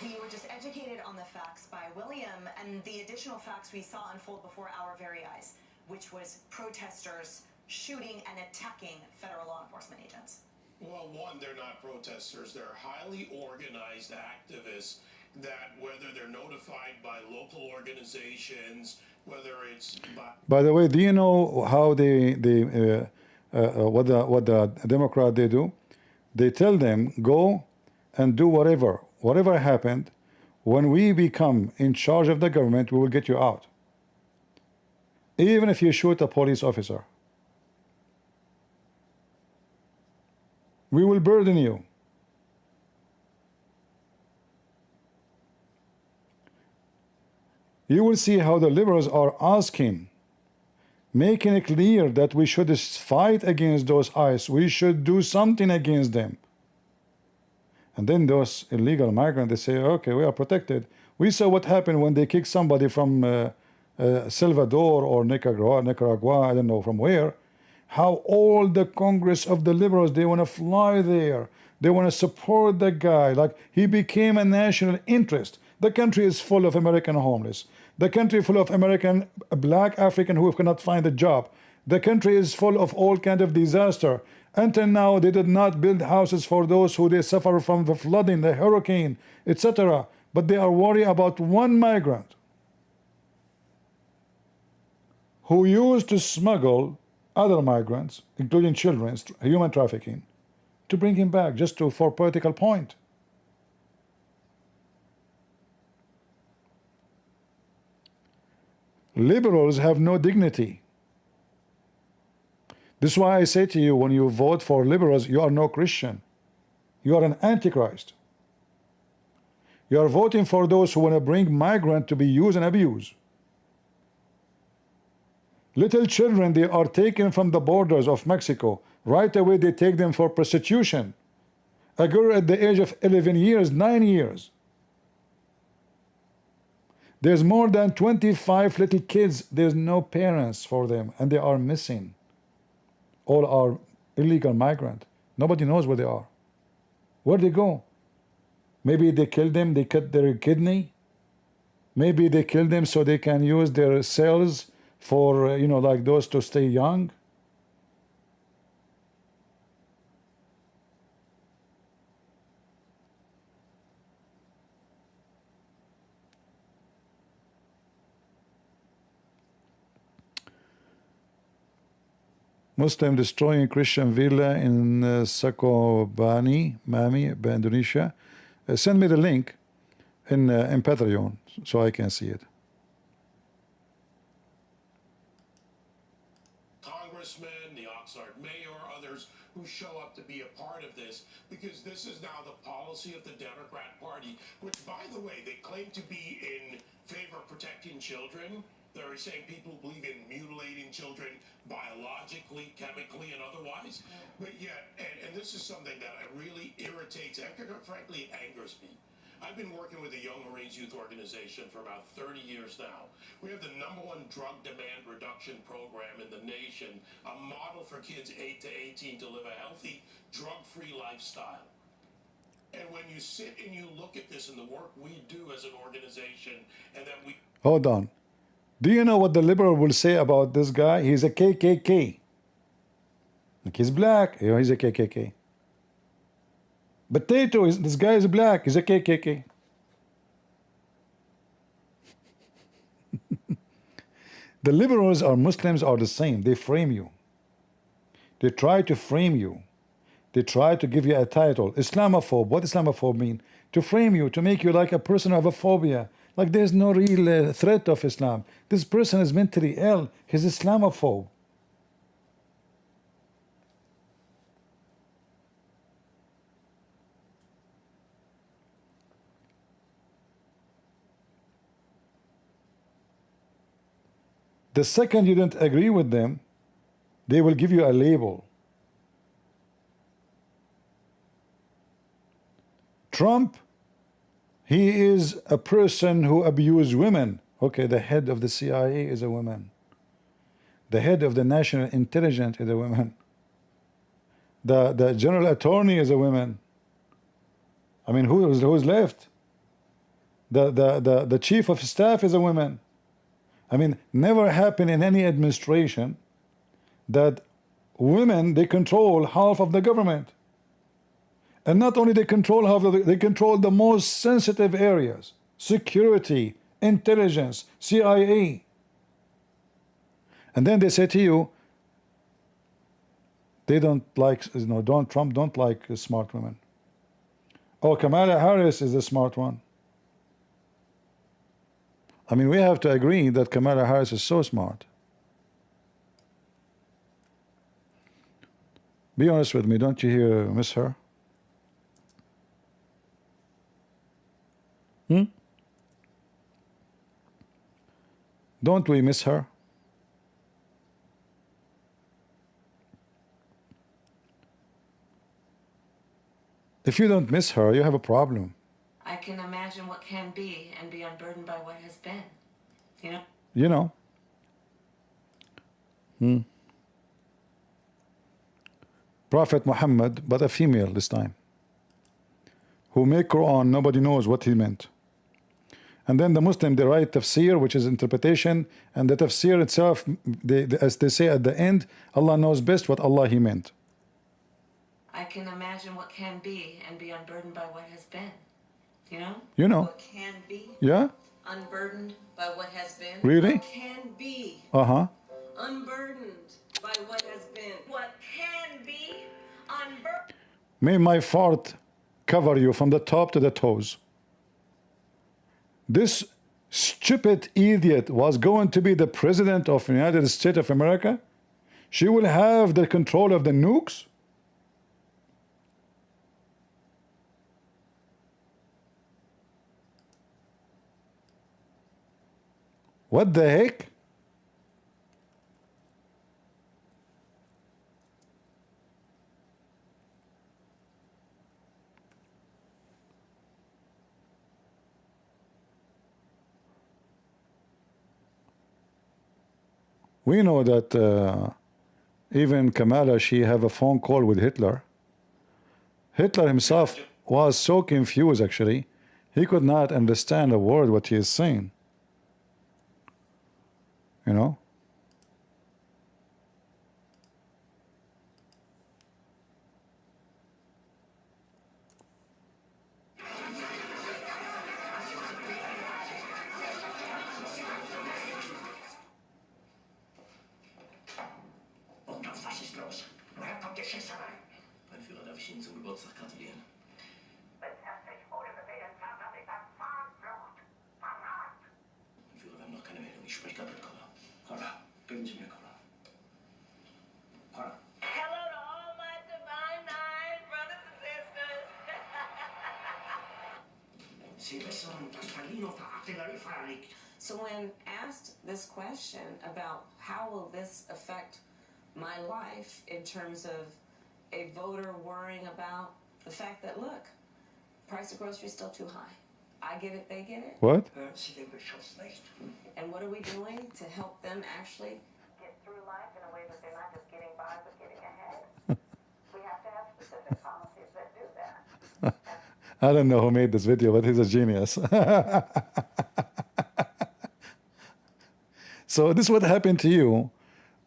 we were just educated on the facts by William and the additional facts we saw unfold before our very eyes, which was protesters shooting and attacking federal law enforcement agents.
Well, one, they're not protesters. They're highly organized activists that, whether they're notified by local organizations, whether it's
by the way, do you know how what the Democrat they do? They tell them, go and do whatever happened. When we become in charge of the government, we will get you out. Even if you shoot a police officer, we will burden you. You will see how the liberals are asking, making it clear that we should fight against those ICE. We should do something against them. And then those illegal migrants, they say, okay, we are protected. We saw what happened when they kicked somebody from Salvador or Nicaragua, I don't know from where. How all the Congress of the liberals, they want to fly there. They want to support the guy. Like, he became a national interest. The country is full of American homeless. The country full of American, black African who cannot find a job. The country is full of all kind of disaster. Until now, they did not build houses for those who they suffer from the flooding, the hurricane, etc. But they are worried about one migrant who used to smuggle other migrants, including children, human trafficking, to bring him back just to for political point. Liberals have no dignity. This is why I say to you, when you vote for liberals, you are no Christian. You are an antichrist. You are voting for those who want to bring migrants to be used and abused. Little children, they are taken from the borders of Mexico. Right away, they take them for prostitution. A girl at the age of 11 years, 9 years. There's more than 25 little kids. There's no parents for them, and they are missing. All are illegal migrants. Nobody knows where they are. Where they go? Maybe they killed them, they cut their kidney. Maybe they killed them so they can use their cells for, you know, like those to stay young. Muslim destroying Christian villa in Sakobani, Mami, Indonesia. Send me the link in Patreon so I can see it.
Congressmen, the Azhar mayor, others who show up to be a part of this, because this is now the policy of the Democrat Party, which, by the way, they claim to be in favor of protecting children. They're saying people believe in mutilating children biologically, chemically, and otherwise. But yet, and this is something that really irritates, and frankly, angers me. I've been working with the Young Marines Youth Organization for about 30 years now. We have the #1 drug demand reduction program in the nation, a model for kids 8 to 18 to live a healthy, drug-free lifestyle. And when you sit and you look at this and the work we do as an organization, and that we...
Hold on. Do you know what the liberal will say about this guy? He's a KKK. Like, he's black. You know, he's a KKK. Potato, this guy is black. He's a KKK. The liberals or Muslims are the same. They frame you. They try to frame you. They try to give you a title. Islamophobe. What Islamophobe mean? To frame you, to make you like a person of a phobia. Like there's no real threat of Islam. This person is mentally ill. He's Islamophobe. The second you don't agree with them, they will give you a label. Trump, he is a person who abused women. Okay, the head of the CIA is a woman. The head of the National Intelligence is a woman. The general attorney is a woman. I mean, who's left? The chief of staff is a woman. I mean, never happened in any administration that women, they control half of the government. And not only they control half of the, they control the most sensitive areas: security, intelligence, CIA. And then they say to you, they don't like, you know, Trump don't like smart women. Oh, Kamala Harris is a smart one. I mean, we have to agree that Kamala Harris is so smart. Be honest with me, don't you miss her? Don't we miss her? If you don't miss her, you have a problem.
I can imagine what can be and be unburdened by what has been. You know?
You know. Prophet Muhammad, but a female this time, who made Quran, nobody knows what he meant. And then the Muslim, they write tafsir, which is interpretation, and the tafsir itself, as they say at the end, Allah knows best what Allah He meant.
I can imagine what can be and be unburdened by what has been. You know?
You know.
What can be
Yeah?
unburdened by what has been.
Really?
What can be
Uh-huh.
unburdened by what has been.
What can be unburdened.
May my fart cover you from the top to the toes. This stupid idiot was going to be the president of the United States of America. She will have the control of the nukes. What the heck? We know that even Kamala, she have a phone call with Hitler. Hitler himself was so confused, actually. He could not understand a word what he is saying. You know?
Was ist los? Woher kommt die Schießerei?
Mein Führer, darf ich Ihnen zum Geburtstag gratulieren?
Betrefflich wurde bewährt, Vater mit der Fahnenflucht. Verrat!
Mein Führer, wir haben noch keine Meldung. Ich spreche gerade mit Connor. Connor, geben Sie mir Connor. Connor.
Hello to all my divine nine brothers and sisters.
Sie wissen, dass Berlin auf der Artilleriefeuer liegt.
So when asked this question about how will this affect my life in terms of a voter worrying about the fact that, look, price of groceries still too high. I get it, they get it.
What?
Hören Sie den Beschuss nicht.
And what are we doing to help them actually
Get through life in a way that they're not just getting by but getting ahead. We have to have specific policies that do that.
I don't know who made this video, but he's a genius. So this is what happened to you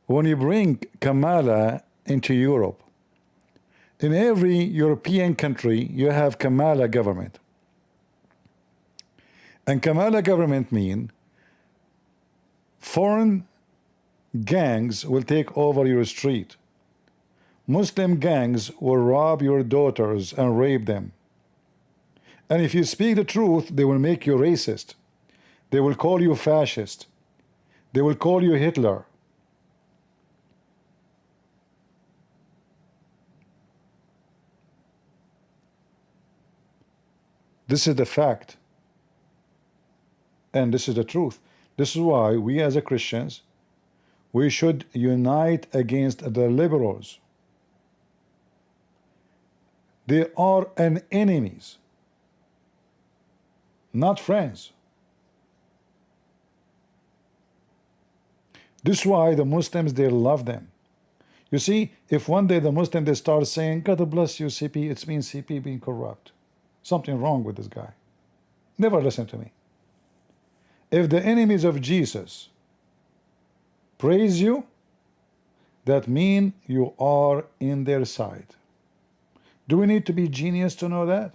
when you bring Kamala into Europe. In every European country, you have Kamala government. And Kamala government mean foreign gangs will take over your street. Muslim gangs will rob your daughters and rape them. And if you speak the truth, they will make you racist. They will call you fascist. They will call you Hitler. This is the fact. And this is the truth. This is why we as a Christians, we should unite against the liberals. They are an enemies, not friends. This is why the Muslims, they love them. You see, if one day the Muslim, they start saying, God bless you, CP, it means CP being corrupt. Something wrong with this guy. Never listen to me. If the enemies of Jesus praise you, that means you are in their side. Do we need to be genius to know that?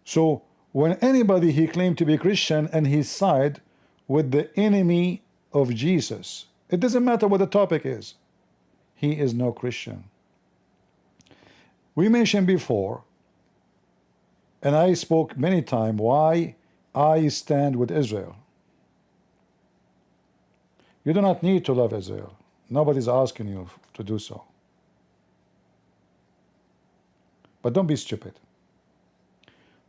So when anybody he claimed to be Christian and he side with the enemy of Jesus, it doesn't matter what the topic is, he is no Christian. We mentioned before, and I spoke many times, why I stand with Israel. You do not need to love Israel. Nobody's asking you to do so. But don't be stupid.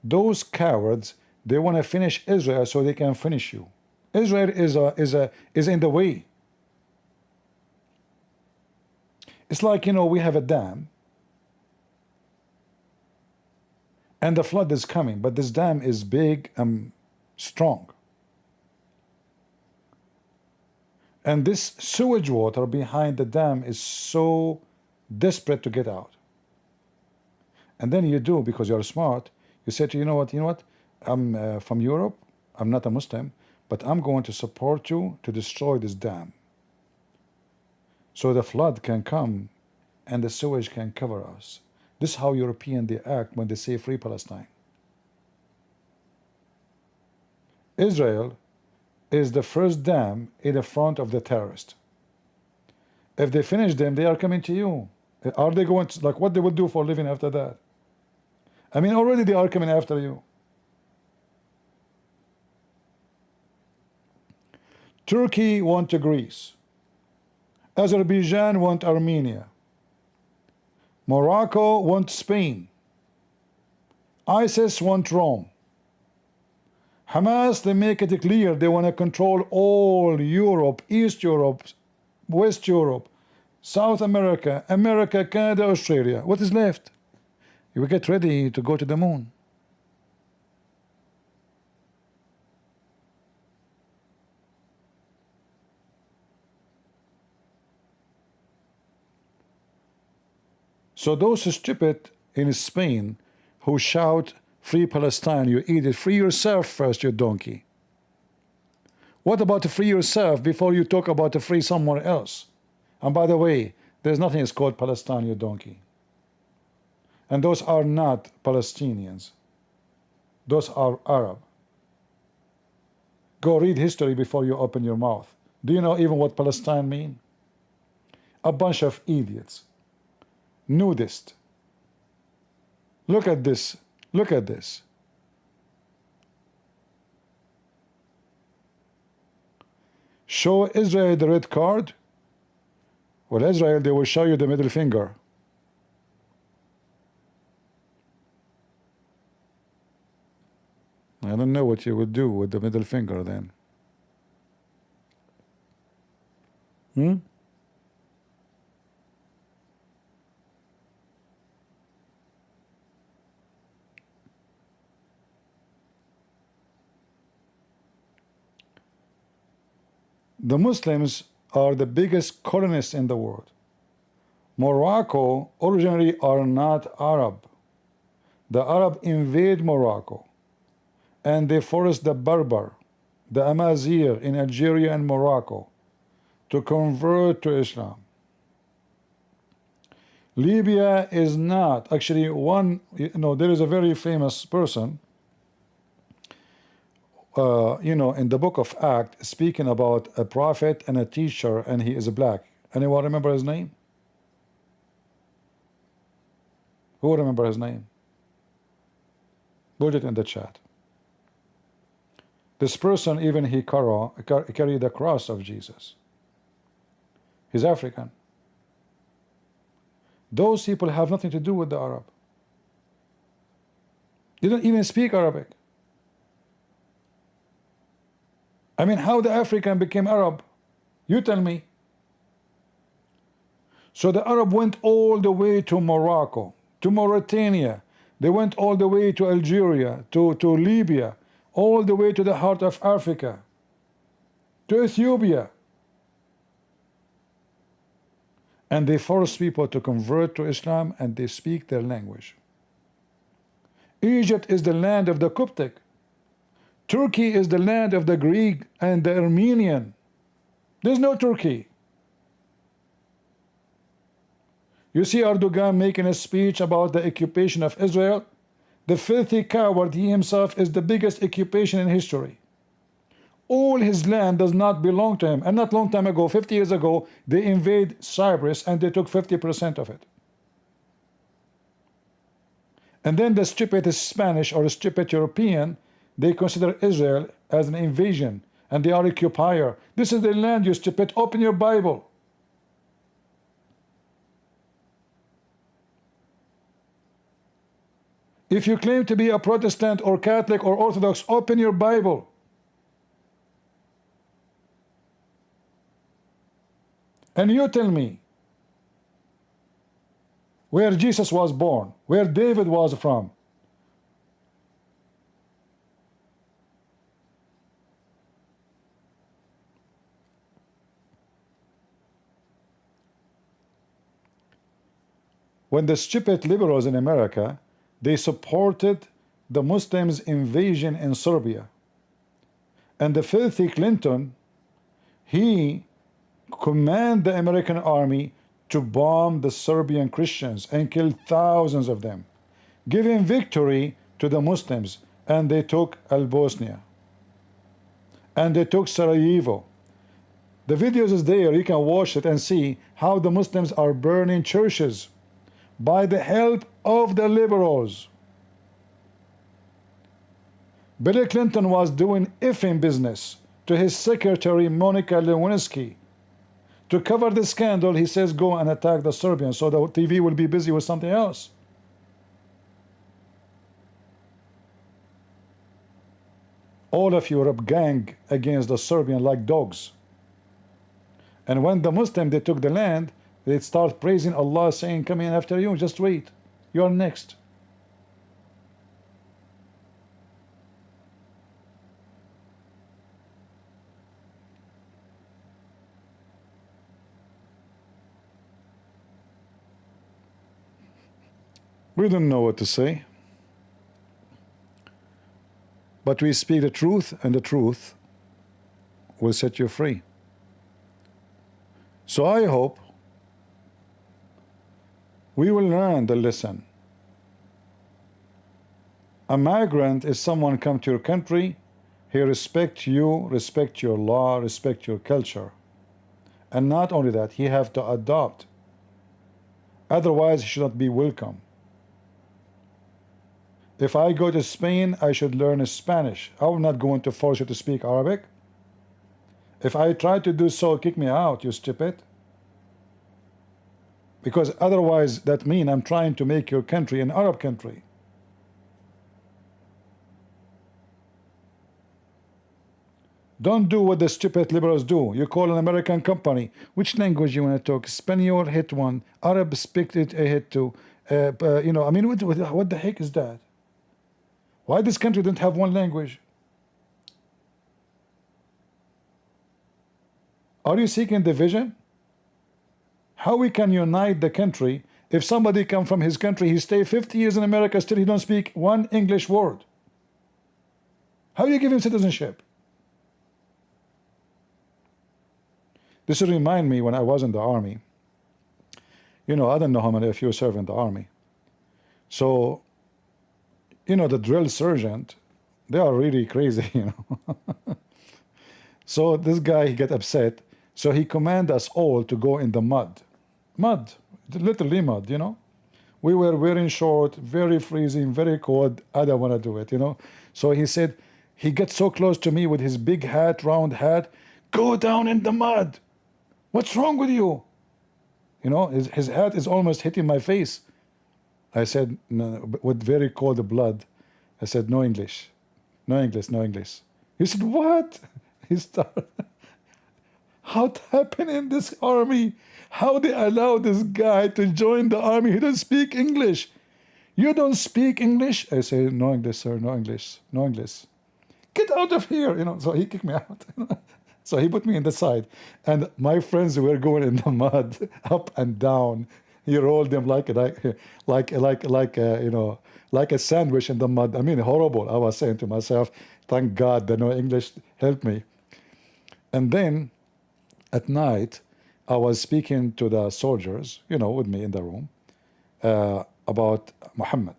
Those cowards, they want to finish Israel so they can finish you. Israel is in the way. It's like, you know, we have a dam and the flood is coming, but this dam is big and strong. And this sewage water behind the dam is so desperate to get out. And then you do, because you're smart, you say to you know what, I'm from Europe, I'm not a Muslim, but I'm going to support you to destroy this dam, so the flood can come and the sewage can cover us. This is how Europeans they act when they say free Palestine. Israel is the first dam in the front of the terrorist. If they finish them, they are coming to you. Are they going to, like, what they will do for a living after that? I mean, already they are coming after you. Turkey want to Greece. Azerbaijan want Armenia. Morocco want Spain. ISIS want Rome. Hamas, they make it clear they want to control all Europe, East Europe, West Europe, South America, America, Canada, Australia. What is left? You will get ready to go to the moon. So those stupid in Spain who shout free Palestine, you idiot, free yourself first, you donkey. What about to free yourself before you talk about to free somewhere else? And by the way, there's nothing is called Palestine, you donkey. And those are not Palestinians. Those are Arab. Go read history before you open your mouth. Do you know even what Palestine mean? A bunch of idiots. Nudist. Look at this. Look at this. Show Israel the red card. Well, Israel, they will show you the middle finger. I don't know what you would do with the middle finger then. The Muslims are the biggest colonists in the world. Morocco originally are not Arab. The Arab invade Morocco and they forced the Berber, the Amazigh in Algeria and Morocco to convert to Islam. Libya is not actually one, there is a very famous person in the book of Acts, speaking about a prophet and a teacher, and he is black. Anyone remember his name? Who remember his name? Put it in the chat. This person, even he carried the cross of Jesus. He's African. Those people have nothing to do with the Arab. They don't even speak Arabic. I mean, how the African became Arab? You tell me. So the Arab went all the way to Morocco, to Mauritania. They went all the way to Algeria, to Libya, all the way to the heart of Africa, to Ethiopia. And they force people to convert to Islam and they speak their language. Egypt is the land of the Coptic. Turkey is the land of the Greek and the Armenian. There's no Turkey. You see Erdogan making a speech about the occupation of Israel. The filthy coward, he himself is the biggest occupation in history. All his land does not belong to him. And not long time ago, 50 years ago, they invade Cyprus and they took 50% of it. And then the stupid Spanish or stupid European, they consider Israel as an invasion and they are occupier. This is their land, you stupid. Open your Bible. If you claim to be a Protestant or Catholic or Orthodox, open your Bible. And you tell me where Jesus was born, where David was from. When the stupid liberals in America, They supported the Muslims' invasion in Serbia. And the filthy Clinton, he commanded the American army to bomb the Serbian Christians and kill thousands of them, giving victory to the Muslims. And they took Bosnia. And they took Sarajevo. The videos is there, you can watch it and see how the Muslims are burning churches by the help of the liberals. Bill Clinton was doing effing business to his secretary Monica Lewinsky. To cover the scandal, he says go and attack the Serbians so the TV will be busy with something else. All of Europe gang against the Serbian like dogs. And when the Muslim, they took the land, they start praising Allah, saying, coming after you, just wait, you're next. We don't know what to say, but we speak the truth, and the truth will set you free. So I hope we will learn the lesson. A migrant is someone come to your country, he respect you, respect your law, respect your culture. And not only that, he have to adopt. Otherwise, he should not be welcome. If I go to Spain, I should learn Spanish. I'm not going to force you to speak Arabic. If I try to do so, kick me out, you stupid. Because otherwise, that means I'm trying to make your country an Arab country. Don't do what the stupid liberals do. You call an American company. Which language you want to talk? Spanish, hit one. Arab, speak it, hit two. You know, I mean, what the heck is that? Why this country don't have one language? Are you seeking division? How we can unite the country if somebody come from his country, he stay 50 years in America, still he don't speak one English word? How you give him citizenship? This will remind me when I was in the army. You know, I don't know how many of you serve in the army. So, you know, the drill sergeant, they are really crazy, you know. So this guy, he get upset. So he command us all to go in the mud. Mud, literally mud, you know. We were wearing short, very freezing, very cold. I don't want to do it, you know. So he said, he gets so close to me with his big hat, round hat, go down in the mud. What's wrong with you? You know, his hat is almost hitting my face. I said, no, with very cold blood, I said, no English, no English, no English. He said, what? He started, how happened in this army? How they allow this guy to join the army? He doesn't speak English. You don't speak English? I say, no English, sir, no English, no English. Get out of here, you know. So he kicked me out. So he put me in the side, and my friends were going in the mud, up and down. He rolled them like you know, like a sandwich in the mud. I mean, horrible. I was saying to myself, thank God that no English helped me. And then at night, I was speaking to the soldiers, you know, with me in the room, about Mohammed.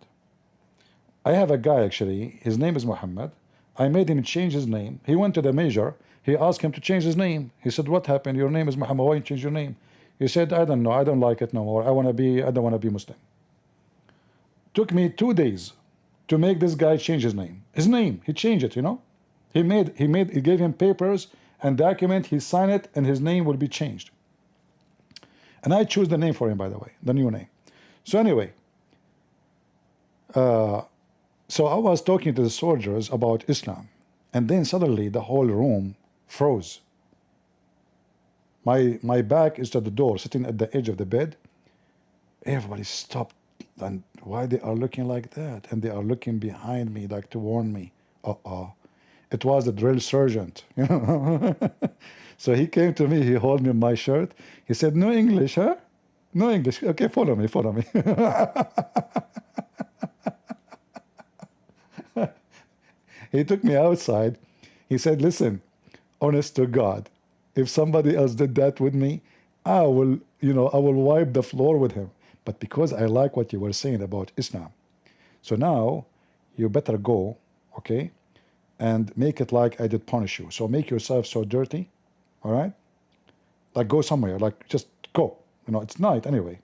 I have a guy, actually, his name is Mohammed. I made him change his name. He went to the major. He asked him to change his name. He said, what happened? Your name is Mohammed. Why you change your name? He said, I don't know. I don't like it no more. I don't want to be Muslim. Took me 2 days to make this guy change his name. His name, he changed it, you know. He gave him papers and document. He signed it, and his name will be changed. And I choose the name for him, by the way, the new name. So anyway, so I was talking to the soldiers about Islam, and then suddenly the whole room froze. My back is to the door, sitting at the edge of the bed. Everybody stopped, and why they are looking like that? And they are looking behind me like to warn me. It was the drill sergeant, you know. So he came to me, he held me my shirt. He said, no English, huh? No English. Okay, follow me, follow me. He took me outside. He said, listen, honest to God, if somebody else did that with me, I will, I will wipe the floor with him. But because I like what you were saying about Islam, so now you better go, okay, and make it like I did punish you. So make yourself so dirty, all right? Like go somewhere, like just go. It's night anyway.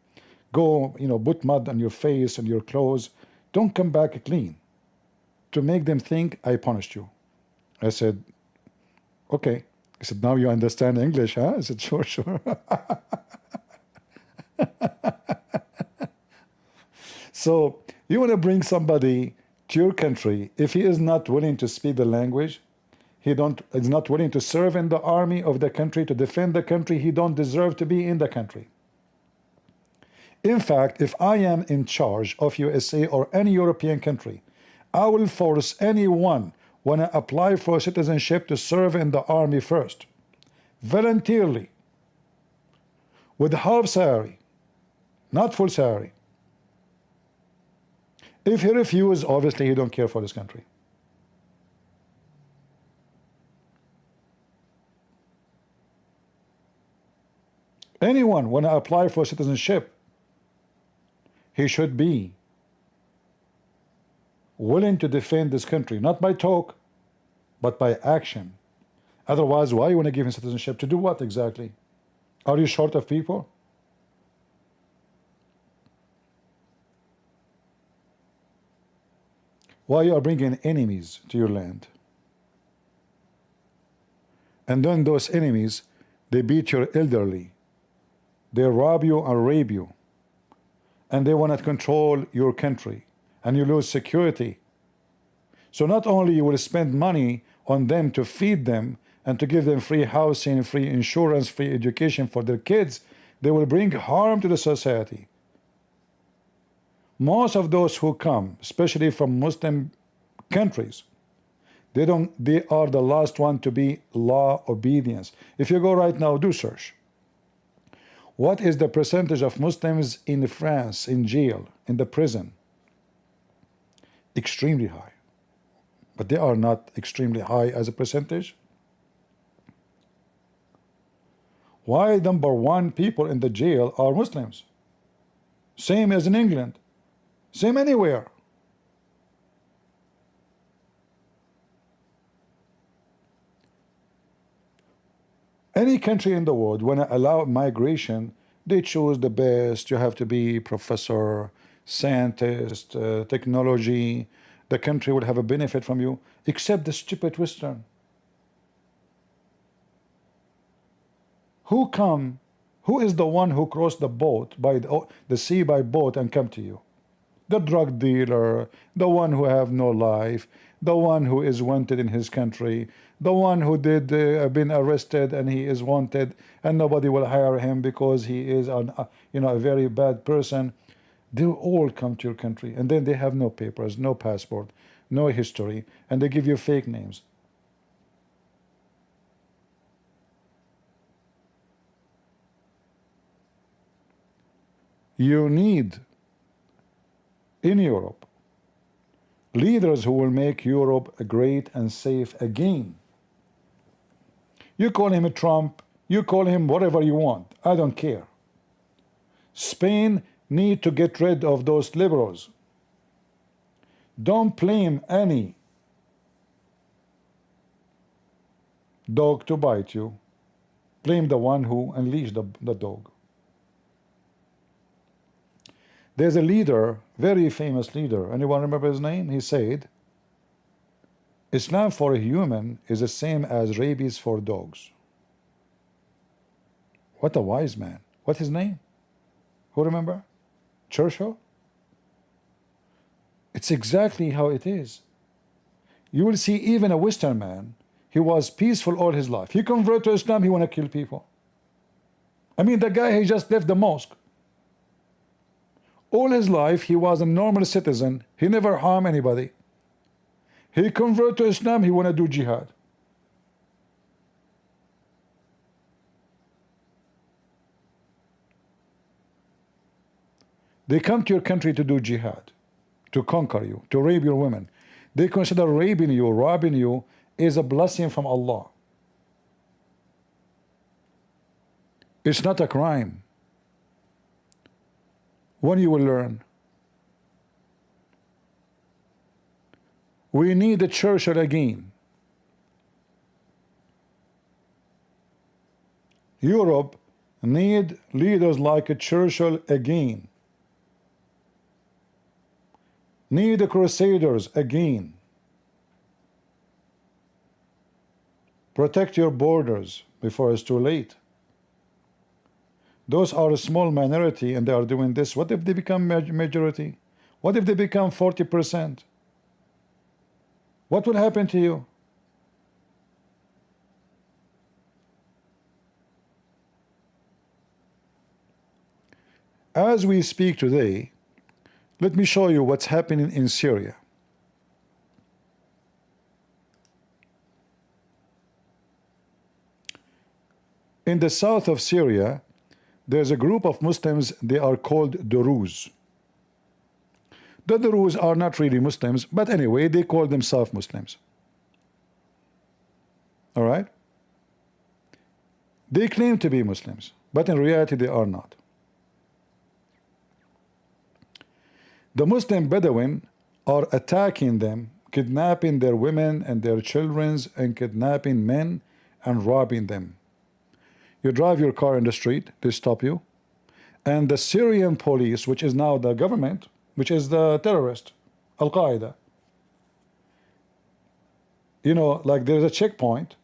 Go, put mud on your face and your clothes. Don't come back clean to make them think I punished you. I said, okay. He said, now you understand English, huh? I said, sure, sure. So you want to bring somebody to your country, if he is not willing to speak the language, is not willing to serve in the army of the country, to defend the country, he don't deserve to be in the country. In fact, if I am in charge of USA or any European country, I will force anyone when I apply for citizenship to serve in the army first, voluntarily, with half salary, not full salary. If he refuses, obviously he don't care for this country. Anyone when I apply for citizenship, he should be willing to defend this country, not by talk, but by action. Otherwise, why you want to give him citizenship? To do what exactly? Are you short of people? Why you are bringing enemies to your land? And then those enemies, they beat your elderly. They rob you and rape you. And they want to control your country. And you lose security. So not only you will spend money on them to feed them and to give them free housing, free insurance, free education for their kids, they will bring harm to the society. Most of those who come, especially from Muslim countries, they are the last one to be law obedience. If you go right now, do search. What is the percentage of Muslims in France, in jail, in the prison? Extremely high. But they are not extremely high as a percentage. Why #1 people in the jail are Muslims? Same as in England. Same anywhere. Any country in the world, when I allow migration, they choose the best. You have to be professor, scientist, technology. The country will have a benefit from you, except the stupid Western. Who is the one who crossed the boat, by the sea by boat and come to you? The drug dealer, the one who have no life, the one who is wanted in his country, the one who did been arrested and he is wanted and nobody will hire him because he is a very bad person. They all come to your country and then they have no papers, no passport, no history, and they give you fake names. You need in Europe leaders who will make Europe great and safe again. You call him a Trump, you call him whatever you want, I don't care. Spain need to get rid of those liberals. Don't blame any dog to bite you. Blame the one who unleashed the dog. There's a leader, very famous leader. Anyone remember his name? He said, Islam for a human is the same as rabies for dogs. What a wise man. What's his name? Who remember? Churchill? It's exactly how it is. You will see even a Western man, he was peaceful all his life. He converted to Islam, he want to kill people. I mean, the guy, he just left the mosque. All his life, he was a normal citizen. He never harmed anybody. He converted to Islam, he want to do jihad. They come to your country to do jihad, to conquer you, to rape your women. They consider raping you, robbing you is a blessing from Allah. It's not a crime. When you will learn? We need a Churchill again. Europe need leaders like a Churchill again. Need the Crusaders again. Protect your borders before it's too late. Those are a small minority and they are doing this. What if they become majority? What if they become 40%? What will happen to you? As we speak today, let me show you what's happening in Syria. In the south of Syria, there's a group of Muslims, they are called Druze. The Druze are not really Muslims, but anyway, they call themselves Muslims. All right? They claim to be Muslims, but in reality they are not. The Muslim Bedouin are attacking them, kidnapping their women and their children and kidnapping men and robbing them. You drive your car in the street, they stop you, and the Syrian police, which is now the government, which is the terrorist, Al-Qaeda, you know, like there's a checkpoint,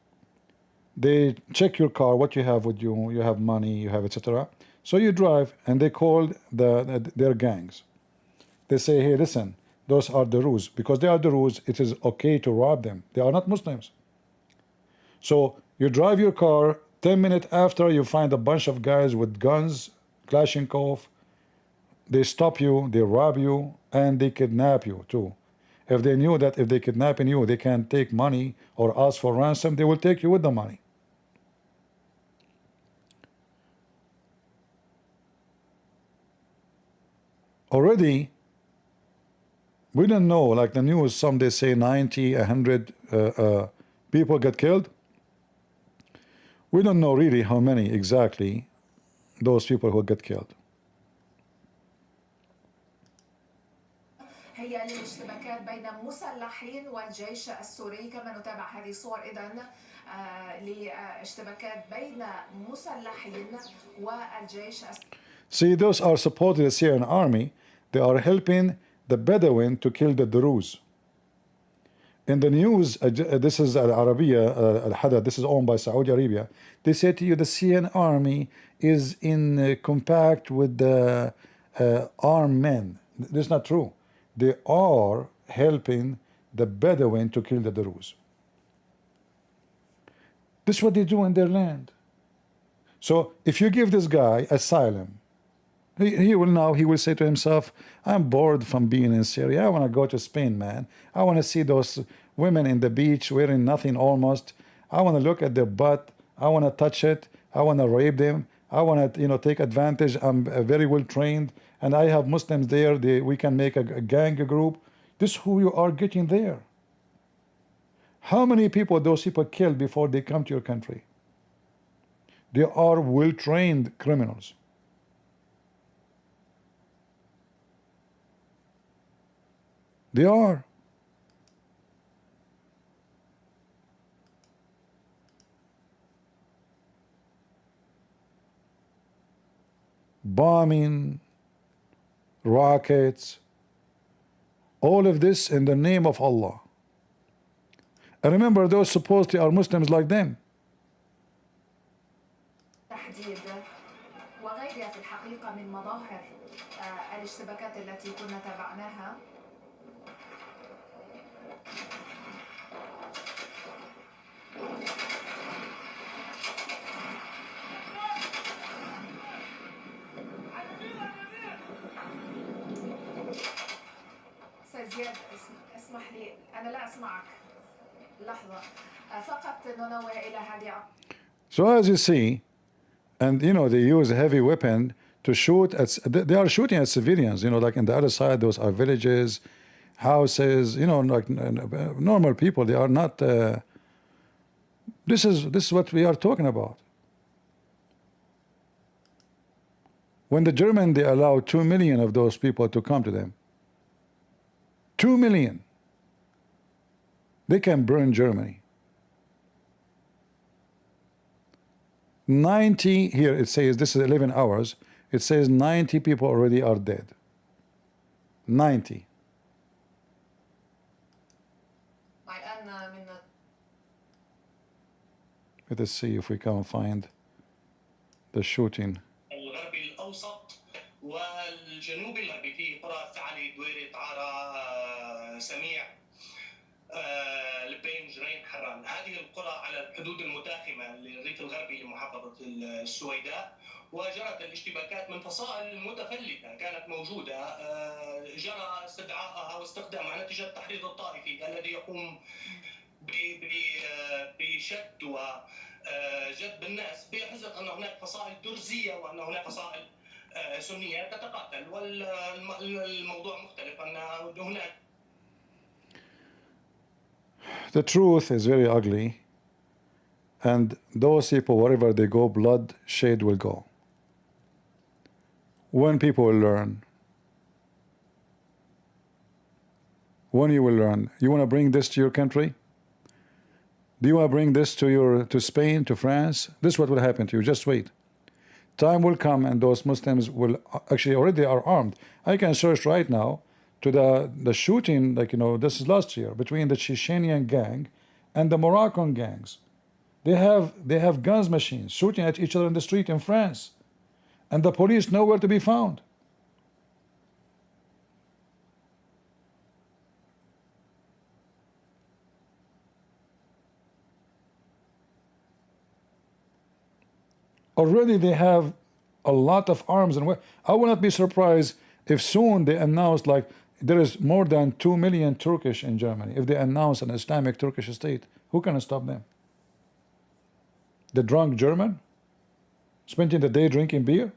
they check your car, what you have with you, you have money, you have etc. So you drive, and they call their gangs. They say, hey, listen, those are the rules. Because they are the rules, it is okay to rob them. They are not Muslims. So you drive your car, 10 minutes after you find a bunch of guys with guns, Kalashnikov, they stop you, they rob you, and they kidnap you too. If they knew that if they kidnapping you, they can take money or ask for ransom, they will take you with the money. Already, we don't know, like the news, some they say 90, 100 people get killed. We don't know really how many exactly those people who get killed.
هي الاشتباكات بين مسلحين والجيش السوري. كما نتابع هذه الصور إذن لاشتباكات بين مسلحين والجيش.
See, those are supporting the Syrian army. They are helping the Bedouin to kill the Druze. In the news, this is Al Arabiya, Al Hadath, this is owned by Saudi Arabia. They say to you the Syrian army is in compact with the armed men. This is not true. They are helping the Bedouin to kill the Druze. This is what they do in their land. So if you give this guy asylum, he will say to himself, I'm bored from being in Syria. I want to go to Spain, man. I want to see those women in the beach wearing nothing almost. I want to look at their butt. I want to touch it. I want to rape them. I want to, take advantage. I'm very well trained, and I have Muslims there. We can make a gang group. This is who you are getting there. How many people those people kill before they come to your country? They are well-trained criminals. They are. Bombing, rockets, all of this in the name of Allah. And remember, those supposedly are Muslims like them.
تحديد وغيرها في الحقيقة من مظاهر الاشتباكات التي كنا تابعناها. زياد اسمح لي أنا لا أسمعك لحظة فقط ننوه إلى هذه.
So as you see, and they use a heavy weapon to shoot at, they are shooting at civilians, like in the other side those are villages, houses, you know, like normal people. They are not. This is what we are talking about. When the German, they allow 2 million of those people to come to them. 2 million. They can burn Germany. 90 here it says, this is 11 hours. It says 90 people already are dead. 90. Let us see if we can find the shooting.
الغربي الأوسط والجنوب الغربي في قرى ثعلي دويرة عارة سميع لبين جرين حران. هذه القرى على الحدود المتاخمة للريف الغربي لمحافظة السويداء، وجرت الاشتباكات من فصائل متفلتة كانت موجودة، جرى استدعائها واستخدامها نتيجة التحريض الطائفي الذي يقوم بشد وجذب الناس بحجة أن هناك فصائل درزية وأن هناك فصائل سنية تتقاتل، والموضوع مختلف أن هناك.
The truth is very ugly, and those people, wherever they go, bloodshed will go. When people will learn, when you will learn, you want to bring this to your country? Do you want to bring this to Spain, to France? This is what will happen to you. Just wait. Time will come, and those Muslims will actually already are armed. I can search right now to the shooting, like, you know, this is last year between the Chechenian gang and the Moroccan gangs. They have guns machines shooting at each other in the street in France, and the police nowhere to be found. Already they have a lot of arms, and I will not be surprised if soon they announce, like, there is more than 2 million Turkish in Germany. If they announce an Islamic Turkish state, who can stop them? The drunk German spending the day drinking beer?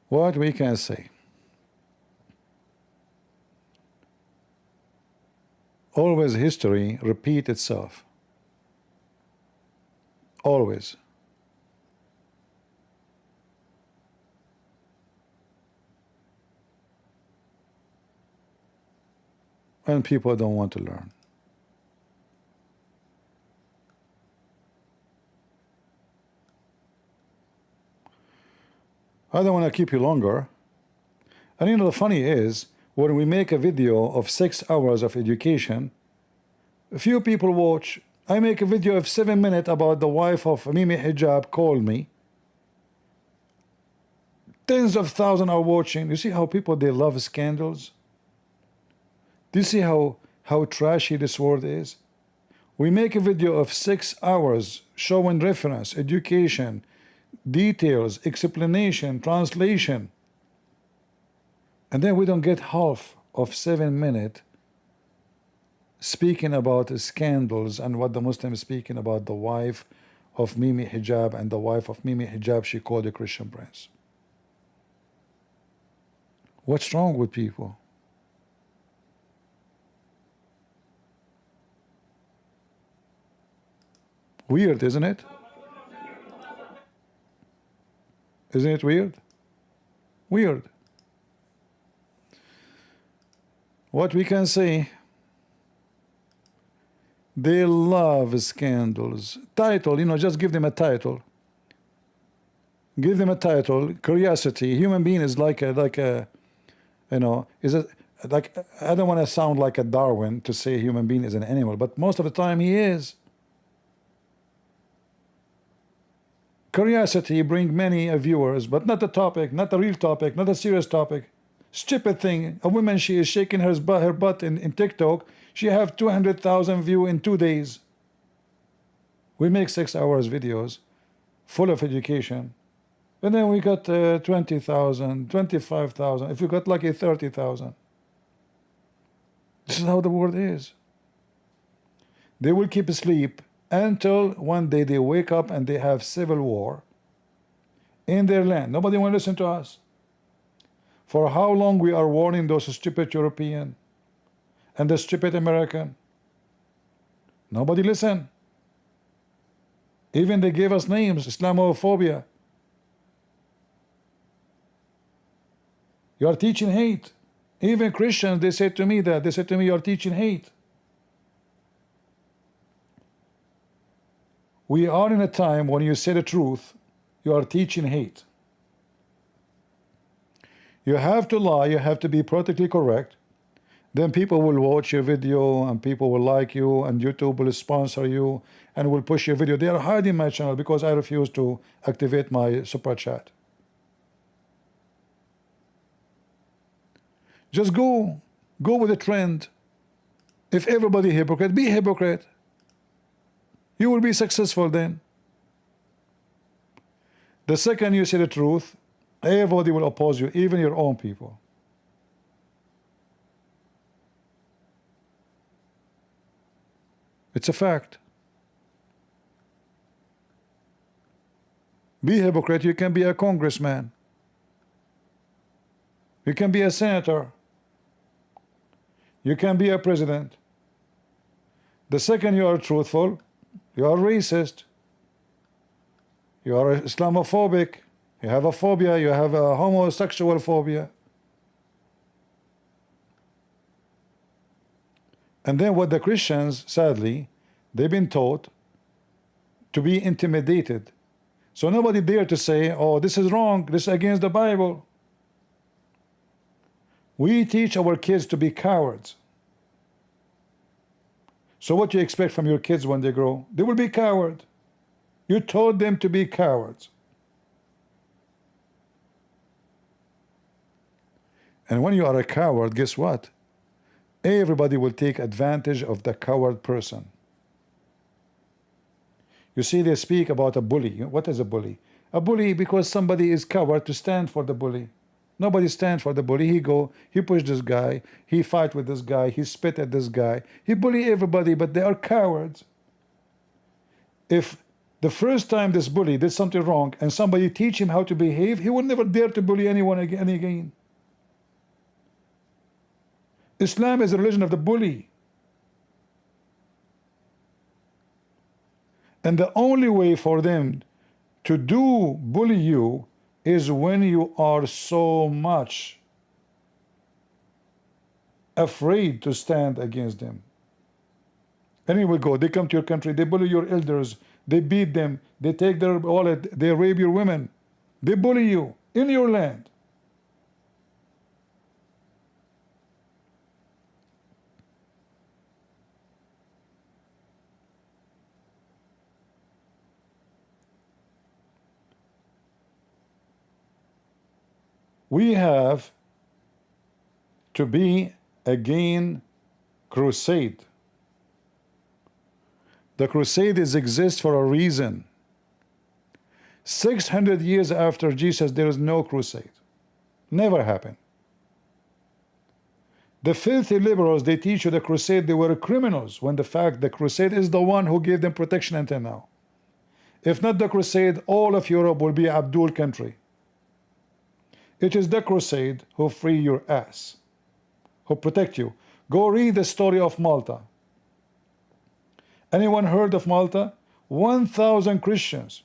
What we can say, always history repeat itself, always. And people don't want to learn. I don't want to keep you longer. And you know, the funny is, when we make a video of 6 hours of education, a few people watch. I make a video of 7 minutes about the wife of Mimi Hijab called me. Tens of thousands are watching. You see how people, they love scandals? Do you see how trashy this world is? We make a video of 6 hours showing reference, education, details, explanation, translation, and then we don't get half of 7 minutes speaking about scandals and what the Muslims speaking about the wife of Mimi Hijab, and the wife of Mimi Hijab she called a Christian prince. What's wrong with people? Weird, isn't it? Isn't it weird? Weird. What we can say, they love scandals. Title, you know, just give them a title. Give them a title. Curiosity. Human being is like a, you know, is it like, I don't want to sound like a Darwin to say human being is an animal, but most of the time he is. Curiosity bring many viewers, but not the topic, not the real topic, not a serious topic. Stupid thing. A woman, she is shaking her butt in TikTok. She have 200,000 views in 2 days. We make 6 hours videos full of education, and then we got 20,000, 25,000. If you got lucky, 30,000. This is how the world is. They will keep asleep until one day they wake up and they have civil war in their land. Nobody will listen to us. For how long we are warning those stupid European and the stupid American? Nobody listen. Even they gave us names, Islamophobia. You are teaching hate. Even Christians, they said to me that. They said to me, you are teaching hate. We are in a time when you say the truth, you are teaching hate. You have to lie, you have to be politically correct. Then people will watch your video and people will like you and YouTube will sponsor you and will push your video. They are hiding my channel because I refuse to activate my super chat. Just go with the trend. If everybody hypocrite, be hypocrite. You will be successful then. The second you say the truth, everybody will oppose you, even your own people. It's a fact. Be hypocrite, you can be a congressman. You can be a senator. You can be a president. The second you are truthful, you are racist. You are Islamophobic. You have a phobia. You have a homosexual phobia. And then what the Christians, sadly, they've been taught to be intimidated. So nobody dare to say, oh, this is wrong, this is against the Bible. We teach our kids to be cowards. So what do you expect from your kids when they grow? They will be cowards. You taught them to be cowards. And when you are a coward, guess what? Everybody will take advantage of the coward person. You see, they speak about a bully. What is a bully? A bully because somebody is coward to stand for the bully. Nobody stands for the bully. He push this guy, he fight with this guy, he spit at this guy, he bully everybody, but they are cowards. If the first time this bully did something wrong and somebody teach him how to behave, he will never dare to bully anyone again. Islam is the religion of the bully. And the only way for them to bully you is when you are so much afraid to stand against them. Anyway, they come to your country, they bully your elders, they beat them, they take their wallet, they rape your women, they bully you in your land. We have to be again crusade. The crusades exist for a reason. 600 years after Jesus, there is no crusade. Never happened. The filthy liberals, they teach you the crusade, they were criminals, when the fact the crusade is the one who gave them protection until now. If not the crusade, all of Europe will be Abdul country. It is the crusade who free your ass, who protect you. Go read the story of Malta. Anyone heard of Malta? 1,000 Christians.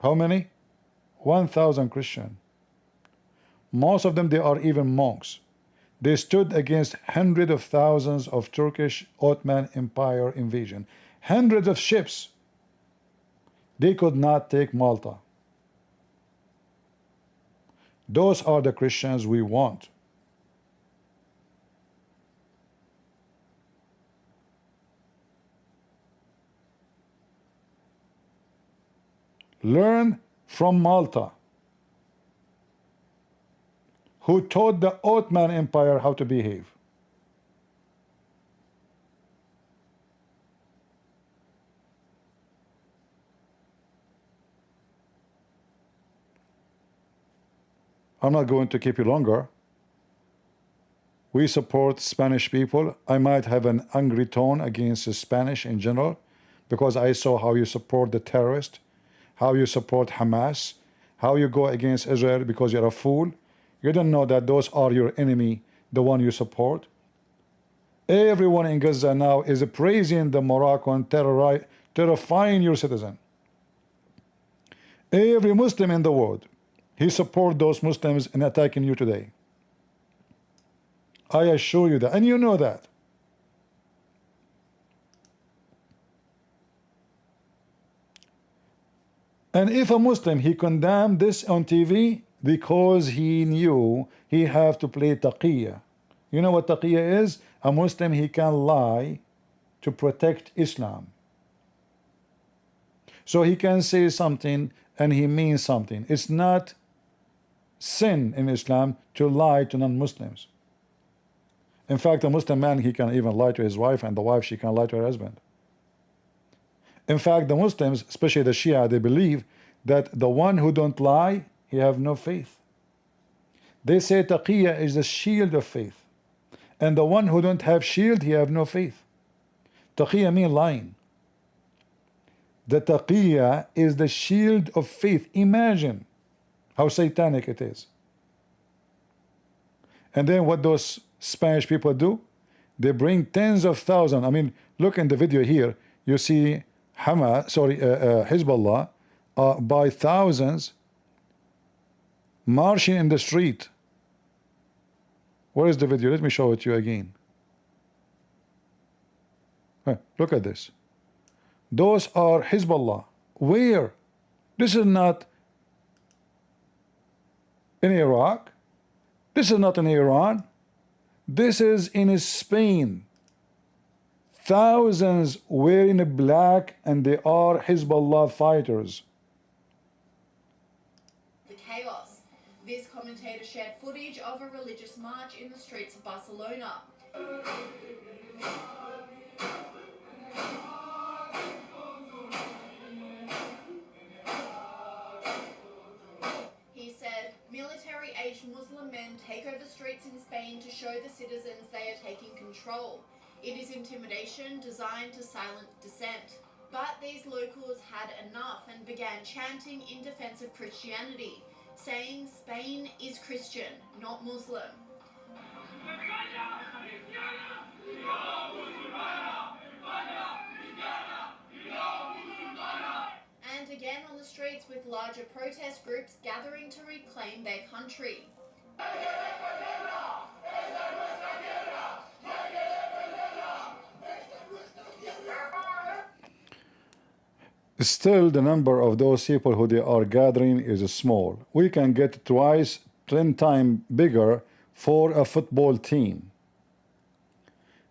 How many? 1,000 Christians. Most of them, they are even monks. They stood against hundreds of thousands of Turkish Ottoman Empire invasion. Hundreds of ships. They could not take Malta. Those are the Christians we want. Learn from Malta, who taught the Ottoman Empire how to behave. I'm not going to keep you longer. We support Spanish people. I might have an angry tone against the Spanish in general because I saw how you support the terrorist, how you support Hamas, how you go against Israel because you're a fool. You don't know that those are your enemy, the one you support. Everyone in Gaza now is praising the Moroccan terrifying your citizen. Every Muslim in the world, he support those Muslims in attacking you today. I assure you that, and you know that. And if a Muslim, he condemned this on TV because he knew he have to play taqiyya. You know what taqiyya is? A Muslim, he can lie to protect Islam. So he can say something and he means something. It's not sin in Islam to lie to non-Muslims. In fact, a Muslim man, he can even lie to his wife, and the wife, she can lie to her husband. In fact, the Muslims, especially the Shia, they believe that the one who don't lie, he have no faith. They say taqiyya is the shield of faith, and the one who don't have shield, he have no faith. Taqiyya mean lying. The taqiyya is the shield of faith. Imagine how satanic it is. And then what those Spanish people do, they bring tens of thousands. I mean, look in the video here, you see Hezbollah by thousands marching in the street. Where is the video? Let me show it to you again. Look at this. Those are Hezbollah. Where? This is not in Iraq. This is not in Iran. This is in Spain. Thousands wearing black, and they are Hezbollah fighters.
The chaos. This commentator shared footage of a religious march in the streets of Barcelona. He said, military-aged Muslim men take over streets in Spain to show the citizens they are taking control. It is intimidation designed to silence dissent. But these locals had enough and began chanting in defense of Christianity, saying Spain is Christian, not Muslim. And again on the streets with larger protest groups gathering to reclaim their country.
Still, the number of those people who they are gathering is small. We can get twice, 10 times bigger for a football team.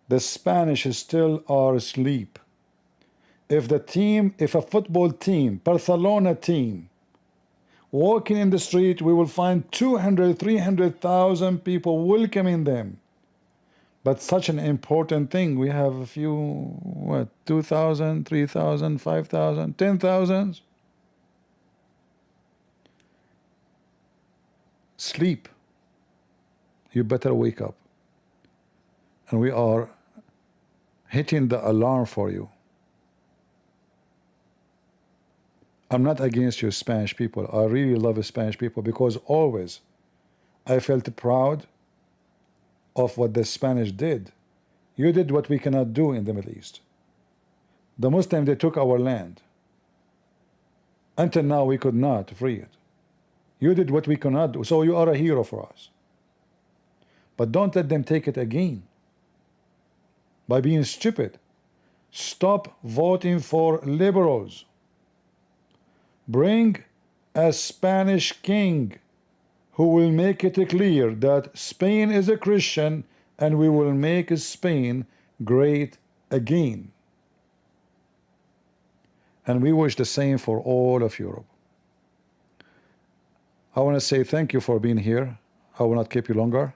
The Spanish still are asleep. If a football team, Barcelona team, walking in the street, we will find 200, 300,000 people welcoming them. But such an important thing, we have a few, what, 2,000, 3,000, 5,000, 10,000? Sleep. You better wake up. And we are hitting the alarm for you. I'm not against you Spanish people. I really love Spanish people because always I felt proud of what the Spanish did. You did what we cannot do in the Middle East. The Muslims, they took our land. Until now, we could not free it. You did what we cannot do, so you are a hero for us. But don't let them take it again by being stupid. Stop voting for liberals. Bring a Spanish king who will make it clear that Spain is a Christian and we will make Spain great again. And we wish the same for all of Europe. I want to say thank you for being here. I will not keep you longer.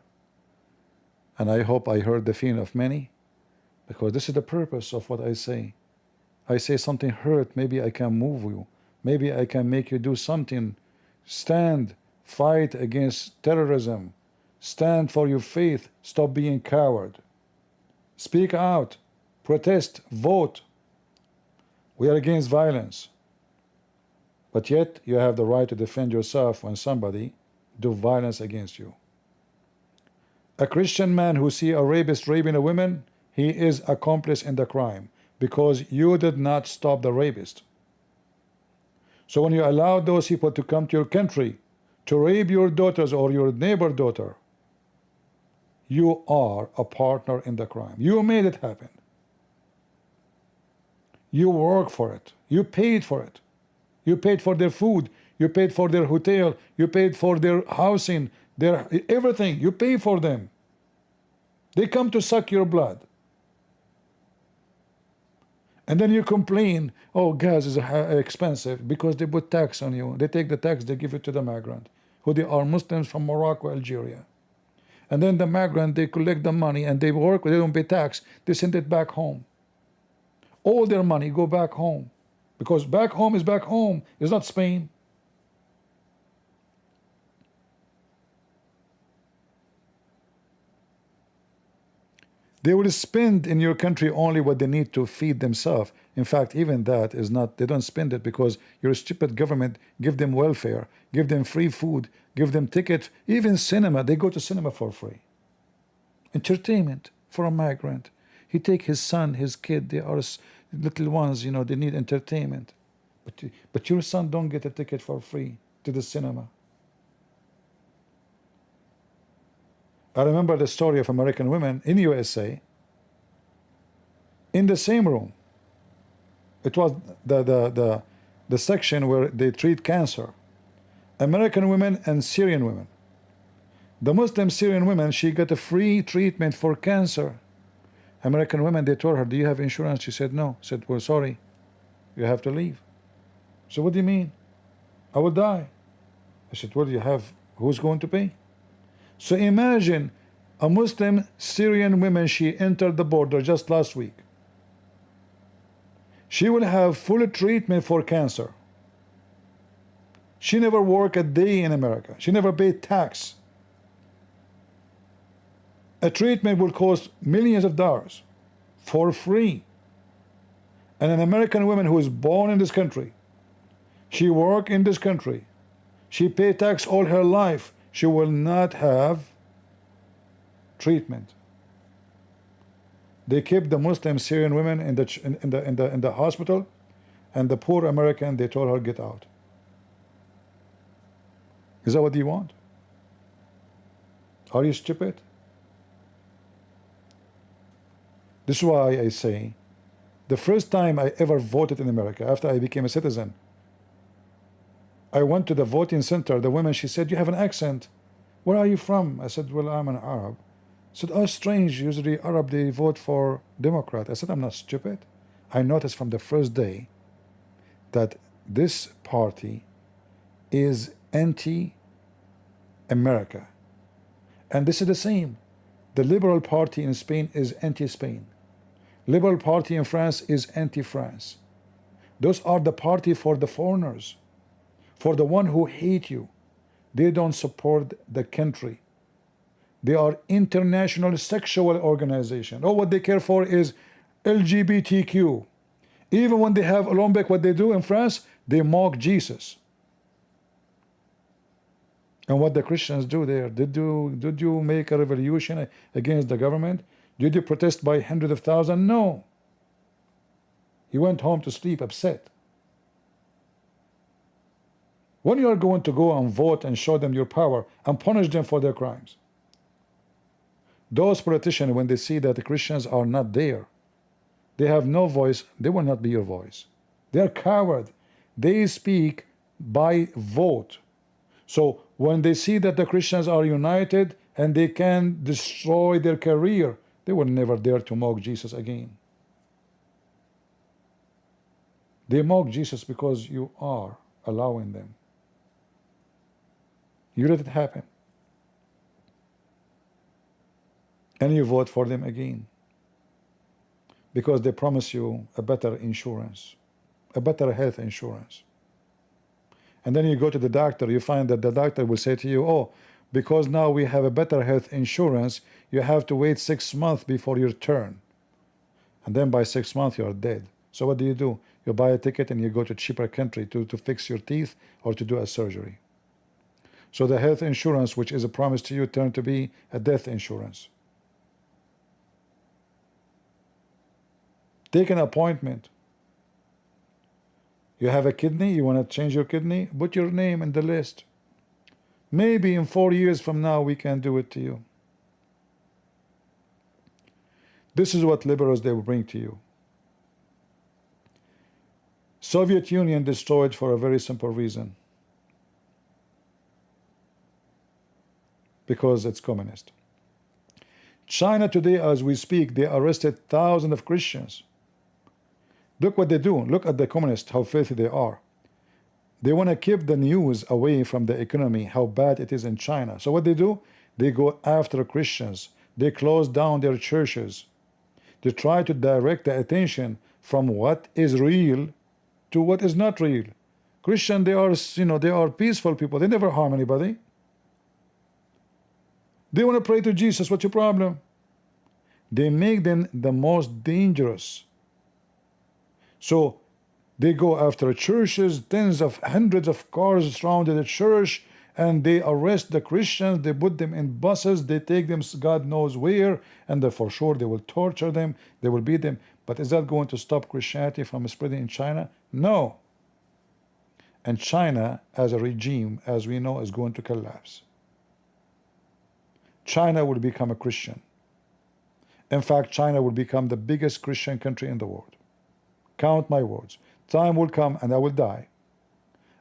And I hope I heard the feeling of many, because this is the purpose of what I say. I say something hurt, maybe I can move you. Maybe I can make you do something. Stand fight against terrorism, stand for your faith, stop being coward, speak out, protest, vote. We are against violence, but yet you have the right to defend yourself when somebody do violence against you. A Christian man who see a rapist raping a woman, he is accomplice in the crime because you did not stop the rapist. So when you allow those people to come to your country to rape your daughters or your neighbor daughter, you are a partner in the crime. You made it happen. You work for it. You paid for it. You paid for their food. You paid for their hotel. You paid for their housing, their everything. You pay for them. They come to suck your blood. And then you complain, oh, gas is expensive, because they put tax on you. They take the tax, they give it to the migrant, who they are Muslims from Morocco, Algeria. And then the migrant, they collect the money and they work, they don't pay tax, they send it back home. All their money go back home, because back home is back home. It's not Spain. They will spend in your country only what they need to feed themselves. In fact, even that is not, they don't spend it because your stupid government give them welfare, give them free food, give them ticket, even cinema. They go to cinema for free. Entertainment for a migrant. He take his son, his kid, they are little ones, you know, they need entertainment. But your son don't get a ticket for free to the cinema. I remember the story of American women in USA in the same room. It was the section where they treat cancer. American women and Syrian women. The Muslim Syrian women, she got a free treatment for cancer. American women, they told her, do you have insurance? She said no. Said, well, sorry, you have to leave. So what do you mean? I will die. I said, well, you have, who's going to pay? So imagine a Muslim Syrian woman, she entered the border just last week. She will have full treatment for cancer. She never worked a day in America. She never paid tax. A treatment will cost millions of dollars for free. And an American woman who is born in this country, she worked in this country, she paid tax all her life, she will not have treatment. They kept the Muslim Syrian women in the hospital, and the poor American, they told her, get out. Is that what you want? Are you stupid? This is why I say, the first time I ever voted in America, after I became a citizen, I went to the voting center. The woman, she said, you have an accent. Where are you from? I said, well, I'm an Arab. She said, oh, strange. Usually Arab, they vote for Democrat. I said, I'm not stupid. I noticed from the first day that this party is anti-America. And this is the same. The Liberal Party in Spain is anti-Spain. Liberal Party in France is anti-France. Those are the party for the foreigners, for the one who hate you. They don't support the country. They are international sexual organization. All what they care for is LGBTQ. Even when they have Olympic, what they do in France, they mock Jesus. And what the Christians do there, did you make a revolution against the government? Did you protest by hundreds of thousands? No. You went home to sleep upset. When you are going to go and vote and show them your power and punish them for their crimes, those politicians, when they see that the Christians are not there, they have no voice, they will not be your voice. They are coward. They speak by vote. So when they see that the Christians are united and they can destroy their career, they will never dare to mock Jesus again. They mock Jesus because you are allowing them. You let it happen. And you vote for them again. Because they promise you a better insurance, a better health insurance. And then you go to the doctor, you find that the doctor will say to you, oh, because now we have a better health insurance, you have to wait 6 months before your turn. And then by 6 months you are dead. So what do? You buy a ticket and you go to a cheaper country to fix your teeth or to do a surgery. So the health insurance, which is a promise to you, turned to be a death insurance. Take an appointment. You have a kidney, you want to change your kidney, put your name in the list. Maybe in 4 years from now we can do it to you. This is what liberals they will bring to you. Soviet Union destroyed for a very simple reason. Because it's communist. China today, as we speak, they arrested thousands of Christians. Look what they do. Look at the communists, how filthy they are. They want to keep the news away from the economy, how bad it is in China. So what they do? They go after Christians. They close down their churches. They try to direct the attention from what is real to what is not real. Christian, they are, they are peaceful people. They never harm anybody. They want to pray to Jesus. What's your problem? They make them the most dangerous. So they go after churches, hundreds of cars surrounded the church, and they arrest the Christians. They put them in buses. They take them God knows where, and for sure they will torture them. They will beat them. But is that going to stop Christianity from spreading in China? No. And China, as a regime, as we know, is going to collapse. China will become a Christian. In fact, China will become the biggest Christian country in the world. Count my words. Time will come and I will die.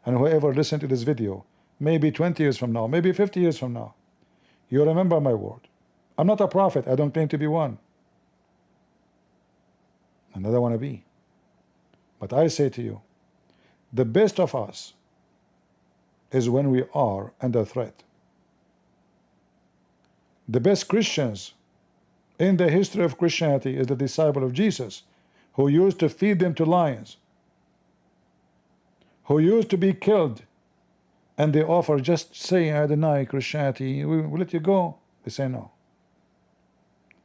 And whoever listened to this video, maybe 20 years from now, maybe 50 years from now, you remember my word. I'm not a prophet. I don't claim to be one. And I don't want to be. But I say to you, the best of us is when we are under threat. The best Christians in the history of Christianity is the disciple of Jesus, who used to feed them to lions, who used to be killed, and they offer, just say, I deny Christianity, we'll let you go. They say no.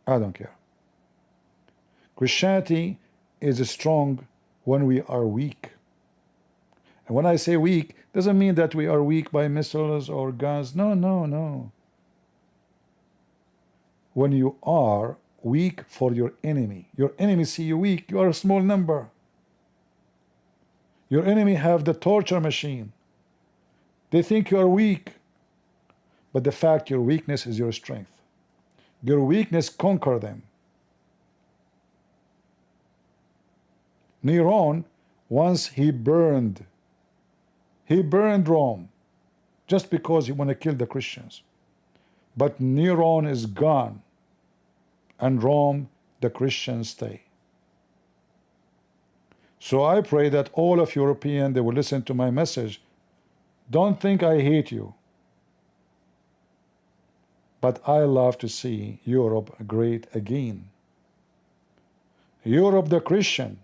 I don't care. Christianity is strong when we are weak. And when I say weak, doesn't mean that we are weak by missiles or guns. No, no, no. When you are weak for your enemy see you weak, you are a small number. Your enemy have the torture machine. They think you are weak, but the fact your weakness is your strength. Your weakness conquer them. Neron, once he burned Rome just because he want to kill the Christians. But Neron is gone, and Rome, the Christians stay. So I pray that all of Europeans, they will listen to my message. Don't think I hate you, but I love to see Europe great again. Europe the Christian,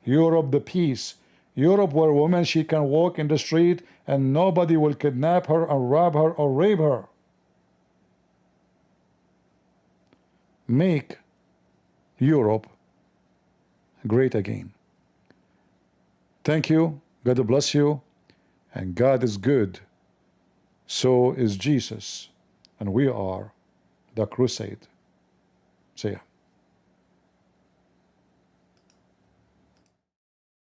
Europe the peace, Europe where woman she can walk in the street and nobody will kidnap her or rob her or rape her. Make Europe great again. Thank you. God bless you. And God is good. So is Jesus. And we are the crusade. See ya.